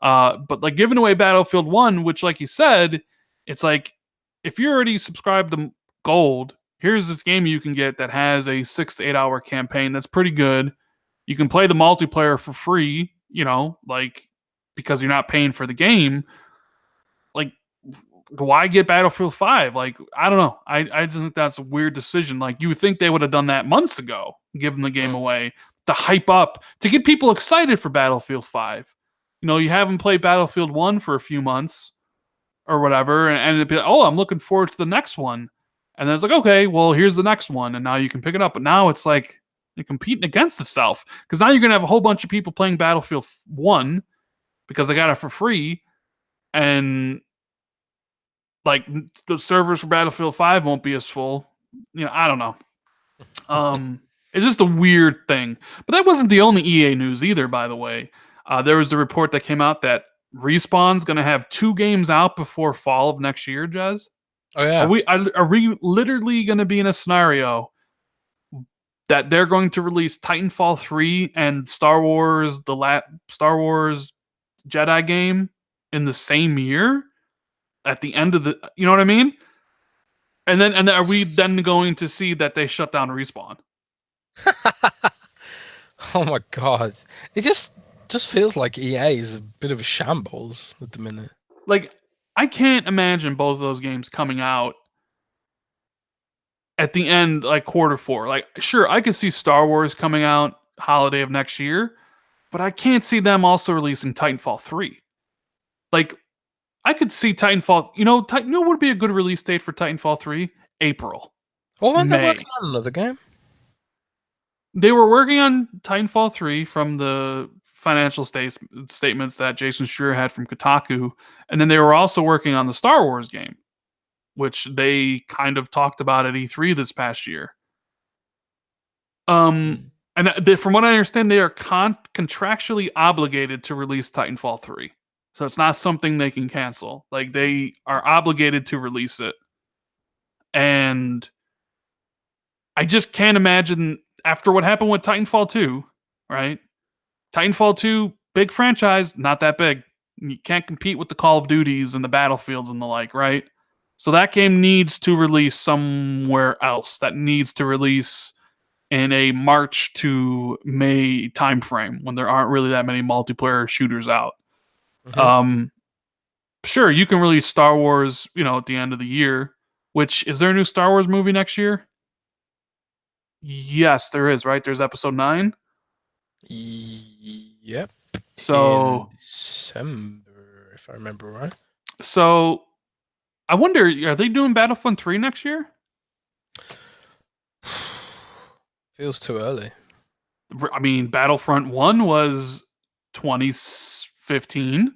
But like giving away Battlefield 1, which, like you said, it's like, if you're already subscribed to Gold, here's this game you can get that has a 6 to 8 hour campaign that's pretty good. You can play the multiplayer for free, like, because you're not paying for the game. Like, why get Battlefield 5? Like, I don't know. I just think that's a weird decision. Like, you would think they would have done that months ago, given the game away, to hype up, to get people excited for Battlefield 5. You haven't played Battlefield 1 for a few months or whatever, and it'd be like, oh, I'm looking forward to the next one. And then it's like, okay, well, here's the next one, and now you can pick it up. But now it's like you're competing against itself, because now you're going to have a whole bunch of people playing Battlefield 1 because they got it for free, and like the servers for Battlefield 5 won't be as full. I don't know. It's just a weird thing. But that wasn't the only EA news either, by the way. There was the report that came out that Respawn's going to have 2 games out before fall of next year, Jez. Oh, yeah. Are we literally going to be in a scenario that they're going to release Titanfall 3 and Star Wars Jedi game in the same year at the end of the, you know what I mean? And then are we then going to see that they shut down Respawn? Oh my god. It just feels like EA is a bit of a shambles at the minute. Like, I can't imagine both of those games coming out at the end, like Q4. Like, sure, I could see Star Wars coming out holiday of next year, but I can't see them also releasing Titanfall 3. Like, I could see Titanfall, what would be a good release date for Titanfall 3? April. Well, when they're working on another game? They were working on Titanfall 3 from the financial statements that Jason Schreier had from Kotaku, and then they were also working on the Star Wars game, which they kind of talked about at E3 this past year. And from what I understand, they are contractually obligated to release Titanfall 3. So it's not something they can cancel. Like, they are obligated to release it. And I just can't imagine, after what happened with Titanfall 2, right? Titanfall 2, big franchise, not that big. You can't compete with the Call of Duties and the Battlefields and the like, right? So that game needs to release somewhere else. That needs to release in a March to May timeframe when there aren't really that many multiplayer shooters out. Sure, you can release Star Wars, at the end of the year. Which, is there a new Star Wars movie next year? Yes, there is, right? There's Episode 9. Yep. So in December, if I remember right. So I wonder, are they doing Battlefront 3 next year? Feels too early. I mean, Battlefront 1 was 2015.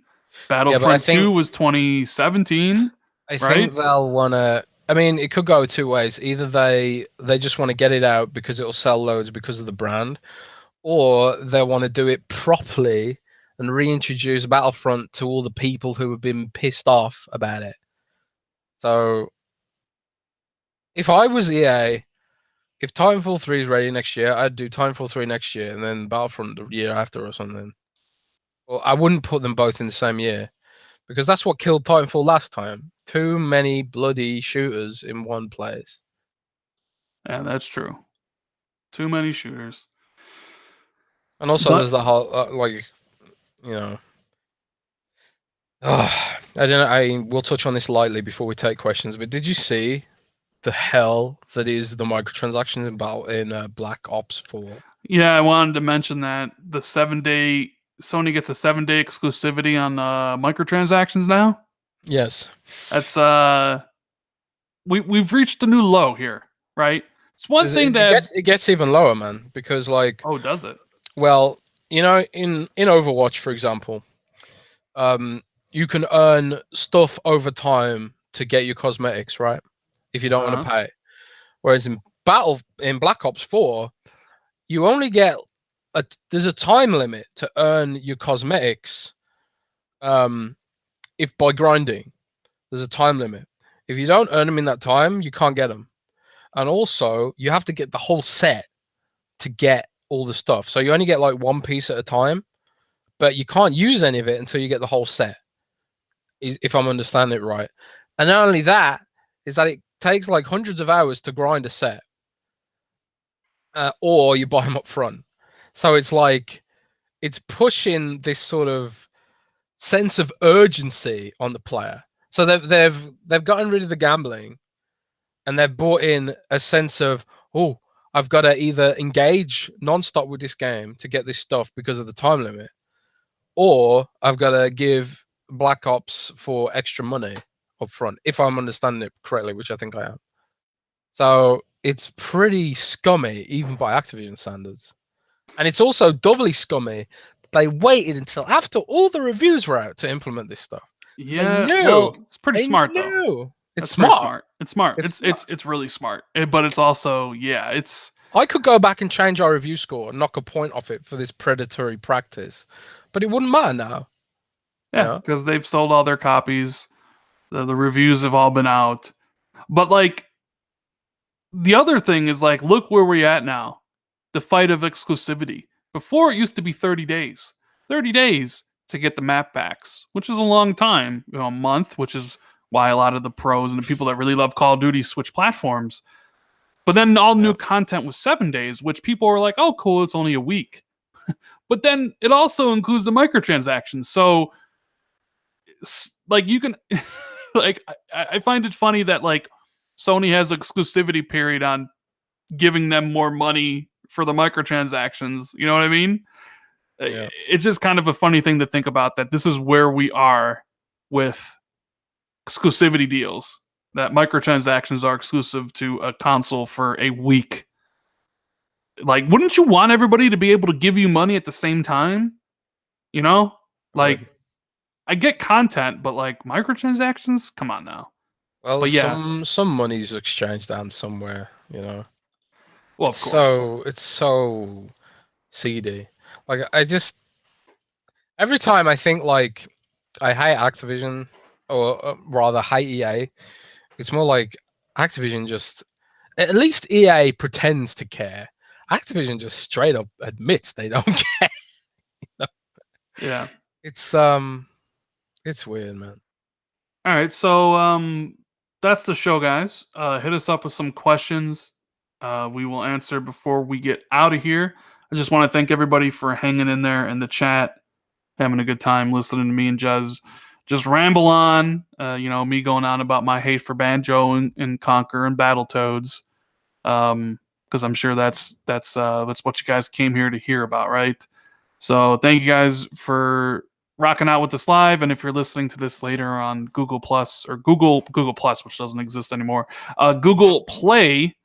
Battlefront 2 was 2017. I right? think they'll want to. I mean, it could go two ways. Either they just want to get it out because it'll sell loads because of the brand, or they want to do it properly and reintroduce Battlefront to all the people who have been pissed off about it. So, if I was EA, if Titanfall 3 is ready next year, I'd do Titanfall 3 next year and then Battlefront the year after or something. Well, I wouldn't put them both in the same year because that's what killed Titanfall last time. Too many bloody shooters in one place. Yeah, that's true. Too many shooters. And also, there's the whole, I don't know. We'll touch on this lightly before we take questions. But did you see the hell that is the microtransactions in Black Ops 4? Yeah, I wanted to mention that the 7-day Sony gets a 7-day exclusivity on microtransactions now. Yes, that's we've reached a new low here, right? It's one thing that it gets even lower, man. Because oh, does it? Well, in Overwatch, for example, you can earn stuff over time to get your cosmetics, right? If you don't want to pay. Whereas in Black Ops 4, you only get there's a time limit to earn your cosmetics. If by grinding, there's a time limit. If you don't earn them in that time, you can't get them. And also, you have to get the whole set to get all the stuff. So you only get like one piece at a time, but you can't use any of it until you get the whole set, if I'm understanding it right. And not only that, is that it takes like hundreds of hours to grind a set, or you buy them up front. So it's like, it's pushing this sort of sense of urgency on the player. So they've gotten rid of the gambling, and they've brought in a sense of, oh, I've got to either engage non-stop with this game to get this stuff because of the time limit, or I've got to give Black Ops for extra money up front, if I'm understanding it correctly, which I think I am. So it's pretty scummy, even by Activision standards. And it's also doubly scummy. They waited until after all the reviews were out to implement this stuff. Yeah, well, it's pretty smart though. It's smart. It's smart. It's really smart. But it's also, it's. I could go back and change our review score and knock a point off it for this predatory practice, but it wouldn't matter now. Yeah, because they've sold all their copies. The reviews have all been out. But like, the other thing is like, look where we're at now. The fight of exclusivity. Before it used to be 30 days. 30 days to get the map packs, which is a long time. A month, which is why a lot of the pros and the people that really love Call of Duty switch platforms. But then all new content was 7 days, which people were like, oh, cool, it's only a week. But then it also includes the microtransactions. So, like, you can, like, I find it funny that, like, Sony has exclusivity period on giving them more money for the microtransactions. You know what I mean? Yeah. It's just kind of a funny thing to think about, that this is where we are with exclusivity deals, that microtransactions are exclusive to a console for a week. Like, wouldn't you want everybody to be able to give you money at the same time? Like, I get content, but like microtransactions, come on now. Well, but some money's exchanged on somewhere, Well, of course. It's so seedy. Like, every time I think, like, I hate Activision, or rather hate EA, it's more like Activision just, at least EA pretends to care. Activision just straight up admits they don't care. Yeah. It's weird, man. All right, so that's the show, guys. Hit us up with some questions. We will answer before we get out of here. I just want to thank everybody for hanging in there in the chat, having a good time listening to me and Jez just ramble on. Me going on about my hate for Banjo and Conquer and Battletoads. Because I'm sure that's what you guys came here to hear about, right? So thank you guys for rocking out with this live. And if you're listening to this later on Google Plus or Google Plus, which doesn't exist anymore, Google Play,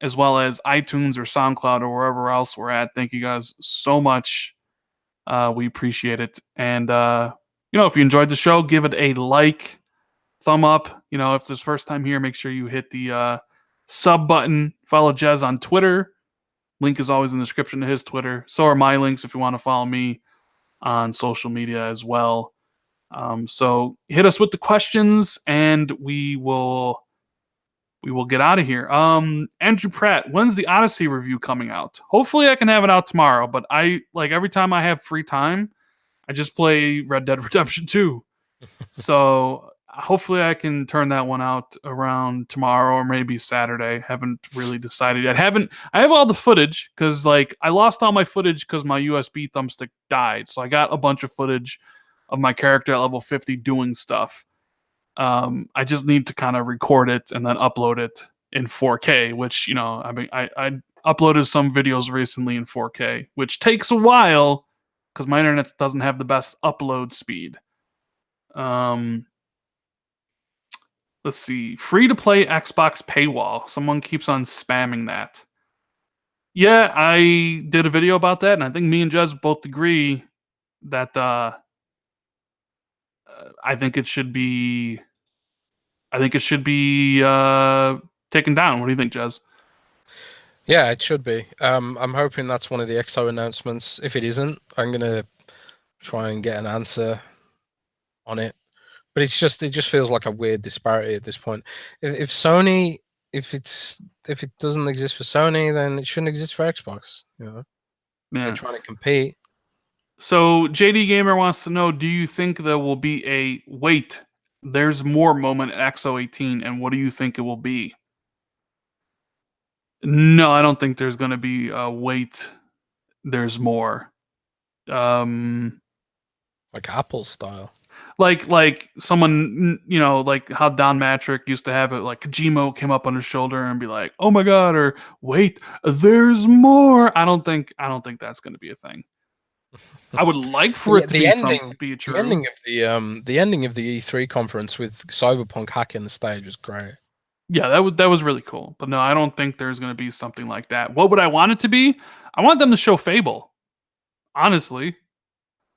as well as iTunes or SoundCloud or wherever else we're at, thank you guys so much. We appreciate it. And if you enjoyed the show, give it a like, thumb up. If this first time here, make sure you hit the sub button. Follow Jez on Twitter. Link is always in the description to his Twitter. So are my links if you want to follow me on social media as well. So hit us with the questions, and we will get out of here. Andrew Pratt, when's the Odyssey review coming out? Hopefully I can have it out tomorrow, but I like every time I have free time, I just play Red Dead Redemption 2. So hopefully I can turn that one out around tomorrow or maybe Saturday. Haven't really decided yet. I have all the footage because I lost all my footage because my USB thumbstick died. So I got a bunch of footage of my character at level 50 doing stuff. I just need to kind of record it and then upload it in 4K, which, I uploaded some videos recently in 4K, which takes a while because my internet doesn't have the best upload speed. Let's see. Free to play Xbox paywall. Someone keeps on spamming that. Yeah, I did a video about that, and I think me and Jez both agree that I think it should be taken down. What do you think, Jez? Yeah, it should be. I'm hoping that's one of the XO announcements. If it isn't, I'm gonna try and get an answer on it. But it just feels like a weird disparity at this point. If Sony, if it doesn't exist for Sony, then it shouldn't exist for Xbox. Yeah. They're trying to compete. So JD Gamer wants to know: do you think there will be a wait? There's more moment at X018, and what do you think it will be? No, I don't think there's going to be a wait. There's more. Like Apple style. Like someone, like how Don Matrick used to have it, like Kojima came up on his shoulder and be like, "Oh my god," or "Wait, there's more." I don't think that's going to be a thing. I would like for it to be true. The ending of the E3 conference with Cyberpunk hacking the stage was great. Yeah, that was really cool. But no, I don't think there's going to be something like that. What would I want it to be? I want them to show Fable. Honestly,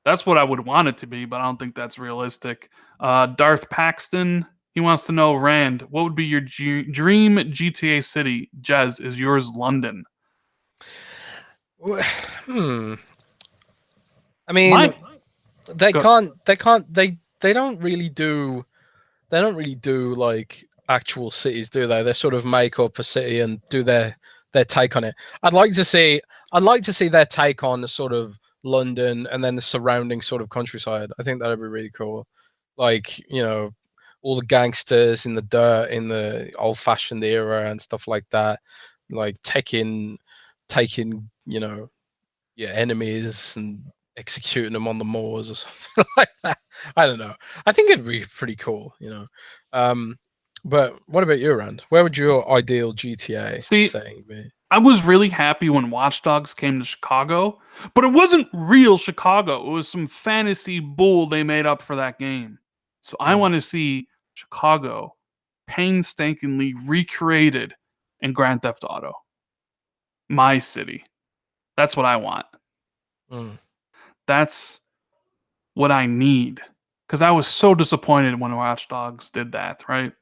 that's what I would want it to be, but I don't think that's realistic. Darth Paxton, he wants to know, Rand, what would be your dream GTA city? Jez, is yours London? I mean, they don't really do like actual cities, do they? They sort of make up a city and do their take on it. I'd like to see their take on the sort of London and then the surrounding sort of countryside. I think that'd be really cool. Like, all the gangsters in the dirt in the old-fashioned era and stuff like that. Like taking your enemies and executing them on the moors or something like that. I don't know. I think it'd be pretty cool, But what about you, Rand? Where would your ideal GTA setting be? I was really happy when Watch Dogs came to Chicago, but it wasn't real Chicago. It was some fantasy bull they made up for that game. So I want to see Chicago painstakingly recreated in Grand Theft Auto. My city. That's what I want. That's what I need. Because I was so disappointed when Watch Dogs did that, right?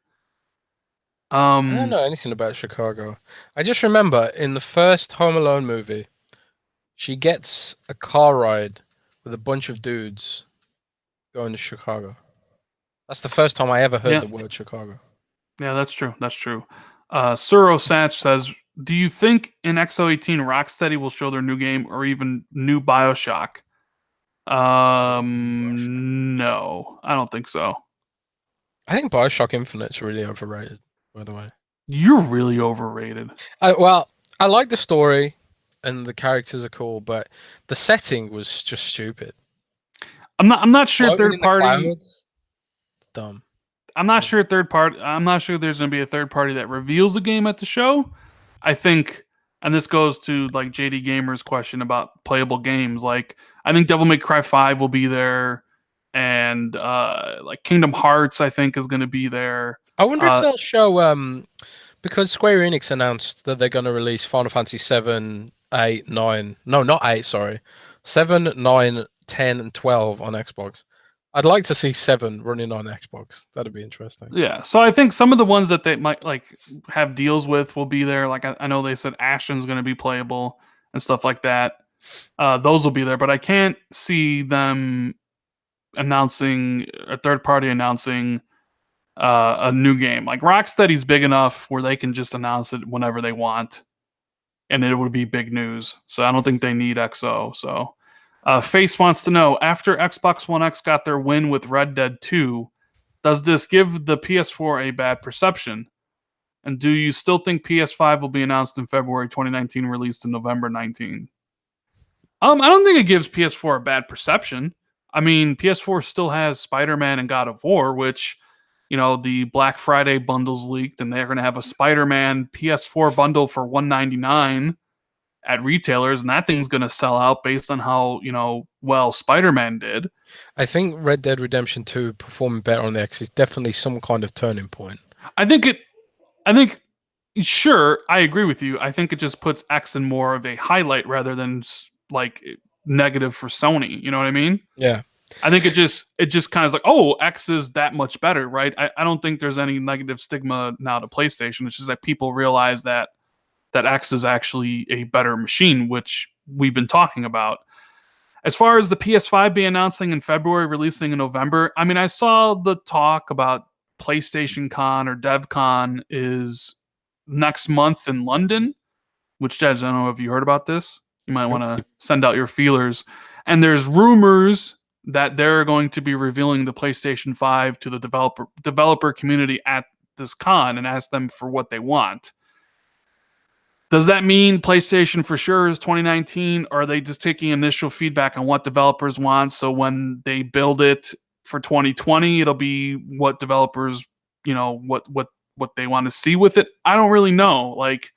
I don't know anything about Chicago. I just remember in the first Home Alone movie, she gets a car ride with a bunch of dudes going to Chicago. That's the first time I ever heard the word Chicago. Yeah, that's true. That's true. Suro Satch says, do you think in X018 Rocksteady will show their new game or even new Bioshock? No, I don't think so. I think Bioshock Infinite's really overrated, by the way. You're really overrated. Well, I like the story and the characters are cool, but the setting was just stupid. I'm not sure Floating third in the party. clouds, dumb. I'm not sure third party. I'm not sure there's going to be a third party that reveals the game at the show. I think, and this goes to like JD Gamer's question about playable games. Like, I think Devil May Cry 5 will be there, and like Kingdom Hearts, I think is going to be there. I wonder if they'll show because Square Enix announced that they're going to release Final Fantasy 7, 8, 9. No, not 8, sorry. 7, 9, 10, and 12 on Xbox. I'd like to see 7 running on Xbox. That'd be interesting. Yeah, so I think some of the ones that they might like have deals with will be there. Like I know they said Ashen's going to be playable and stuff like that. Those will be there, but I can't see them announcing a third party announcing a new game. Like Rocksteady's big enough where they can just announce it whenever they want, and it would be big news. So I don't think they need XO. So Face wants to know, after Xbox One X got their win with Red Dead 2, does this give the PS4 a bad perception? And do you still think PS5 will be announced in February 2019, released in November 19? I don't think it gives PS4 a bad perception. I mean, PS4 still has Spider-Man and God of War, which, you know, the Black Friday bundles leaked, and they're going to have a Spider-Man PS4 bundle for $199 at retailers, and that thing's going to sell out based on how, you know, well Spider-Man did. I think Red Dead Redemption 2 performing better on the X is definitely some kind of turning point. I think, sure, I agree with you. I think it just puts X in more of a highlight rather than like negative for Sony. You know what I mean? Yeah. I think it just kind of like, oh, X is that much better, right? I don't think there's any negative stigma now to PlayStation. It's just that people realize that X is actually a better machine, which we've been talking about. As far as the PS5 being announcing in February, releasing in November, I mean, I saw the talk about PlayStation Con or DevCon is next month in London, which, Judge, I don't know if you heard about this. You might want to send out your feelers. And there's rumors that they're going to be revealing the PlayStation 5 to the developer community at this con and ask them for what they want. Does that mean PlayStation for sure is 2019, or are they just taking initial feedback on what developers want? So when they build it for 2020, it'll be what developers, you know, what they want to see with it. I don't really know. Like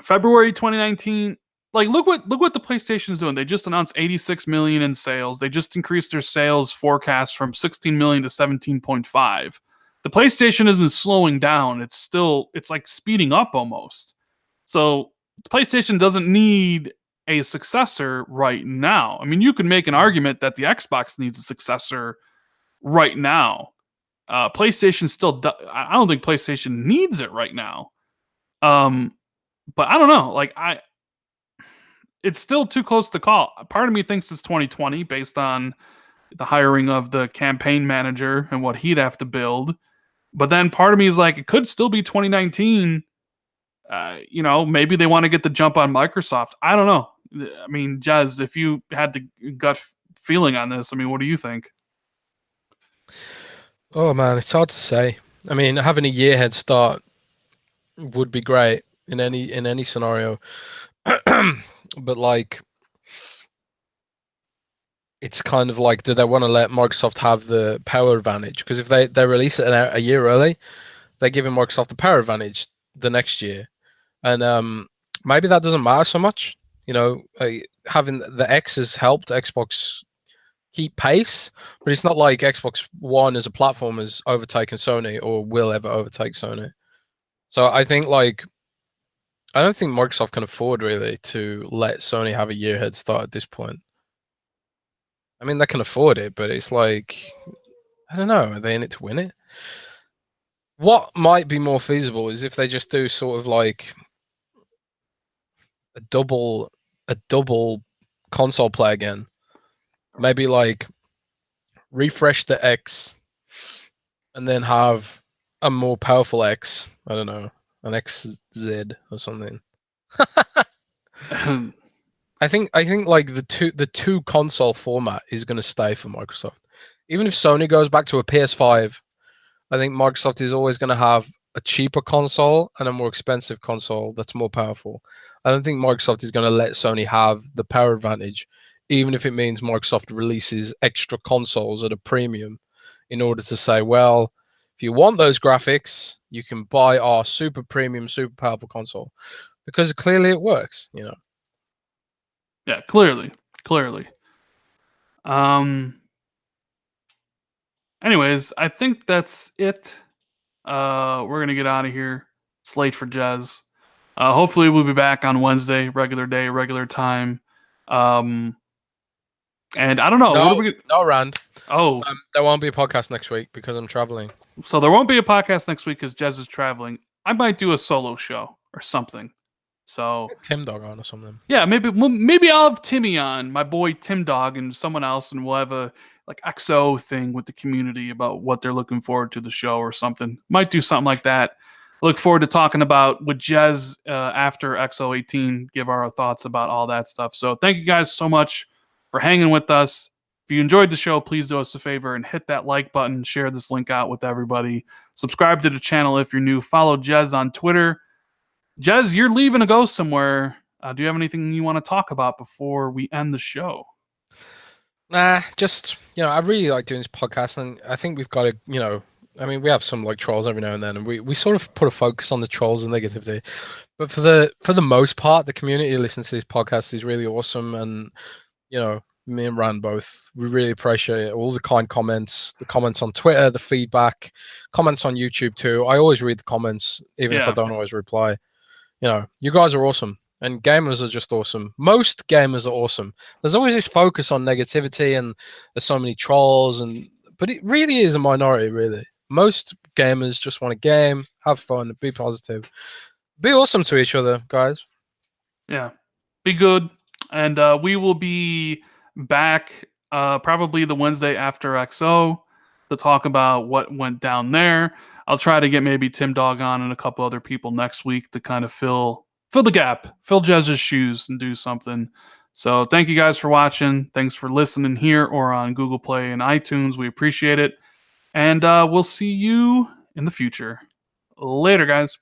February 2019, like look what the PlayStation's doing. They just announced 86 million in sales. They just increased their sales forecast from 16 million to 17.5. The PlayStation isn't slowing down. It's like speeding up almost. So PlayStation doesn't need a successor right now. I mean, you could make an argument that the Xbox needs a successor right now. PlayStation still, I don't think PlayStation needs it right now. But I don't know. Like it's still too close to call. Part of me thinks it's 2020 based on the hiring of the campaign manager and what he'd have to build. But then part of me is like, it could still be 2019. You know, maybe they want to get the jump on Microsoft. I don't know. I mean, Jez, if you had the gut feeling on this, I mean, what do you think? Oh man, it's hard to say. I mean, having a year head start would be great in any scenario. But like it's kind of like, do they want to let Microsoft have the power advantage? Because if they release it a year early, they're giving Microsoft the power advantage the next year. And maybe that doesn't matter so much. You know, having the X has helped Xbox keep pace, but it's not like Xbox One as a platform has overtaken Sony or will ever overtake Sony. So I think like I don't think Microsoft can afford really to let Sony have a year head start at this point. I mean, they can afford it, but it's like I don't know. Are they in it to win it? What might be more feasible is if they just do sort of like a double console play again. Maybe like refresh the X and then have a more powerful X. I don't know, an XZ or something. I think like the two console format is going to stay for Microsoft. Even if Sony goes back to a PS5 I think Microsoft is always going to have a cheaper console and a more expensive console that's more powerful. I don't think Microsoft is going to let Sony have the power advantage, even if it means Microsoft releases extra consoles at a premium in order to say, well, if you want those graphics, you can buy our super premium, super powerful console. Because clearly it works, you know. Yeah, clearly. Anyways, I think that's it. We're gonna get out of here. It's late for Jez. Hopefully we'll be back on Wednesday, regular day, regular time. And I don't know. What are we? No, Rand. Oh, There won't be a podcast next week because I'm traveling. so there won't be a podcast next week because Jez is traveling. I might do a solo show or something. So Tim Dog on or something. yeah, maybe I'll have Timmy on, my boy Tim Dog, and someone else, and we'll have a like XO thing with the community about what they're looking forward to the show or something. Might do something like that. Look forward to talking about with Jez after XO18. Give our thoughts about all that stuff. So thank you guys so much for hanging with us. If you enjoyed the show, please do us a favor and hit that like button. Share this link out with everybody. Subscribe to the channel if you're new. Follow Jez on Twitter. Jez, you're leaving to go somewhere. Do you have anything you want to talk about before we end the show? Nah, just, I really like doing this podcast, and I think we've got to, I mean, we have some like trolls every now and then, and we sort of put a focus on the trolls and negativity. But for the most part, the community who listens to this podcast is really awesome, and me and Rand both, we really appreciate it. All the kind comments, the comments on Twitter, the feedback, comments on YouTube too. I always read the comments, even if I don't always reply. You guys are awesome. And gamers are just awesome. Most gamers are awesome. There's always this focus on negativity and there's so many trolls, but it really is a minority, really. Most gamers just want to game, have fun, be positive. Be awesome to each other, guys. Yeah. Be good. And we will be back probably the Wednesday after XO to talk about what went down there. I'll try to get maybe Tim Dog on and a couple other people next week to kind of fill the gap, fill Jez's shoes and do something. So thank you guys for watching. Thanks for listening here or on Google Play and iTunes. We appreciate it. And we'll see you in the future. Later, guys.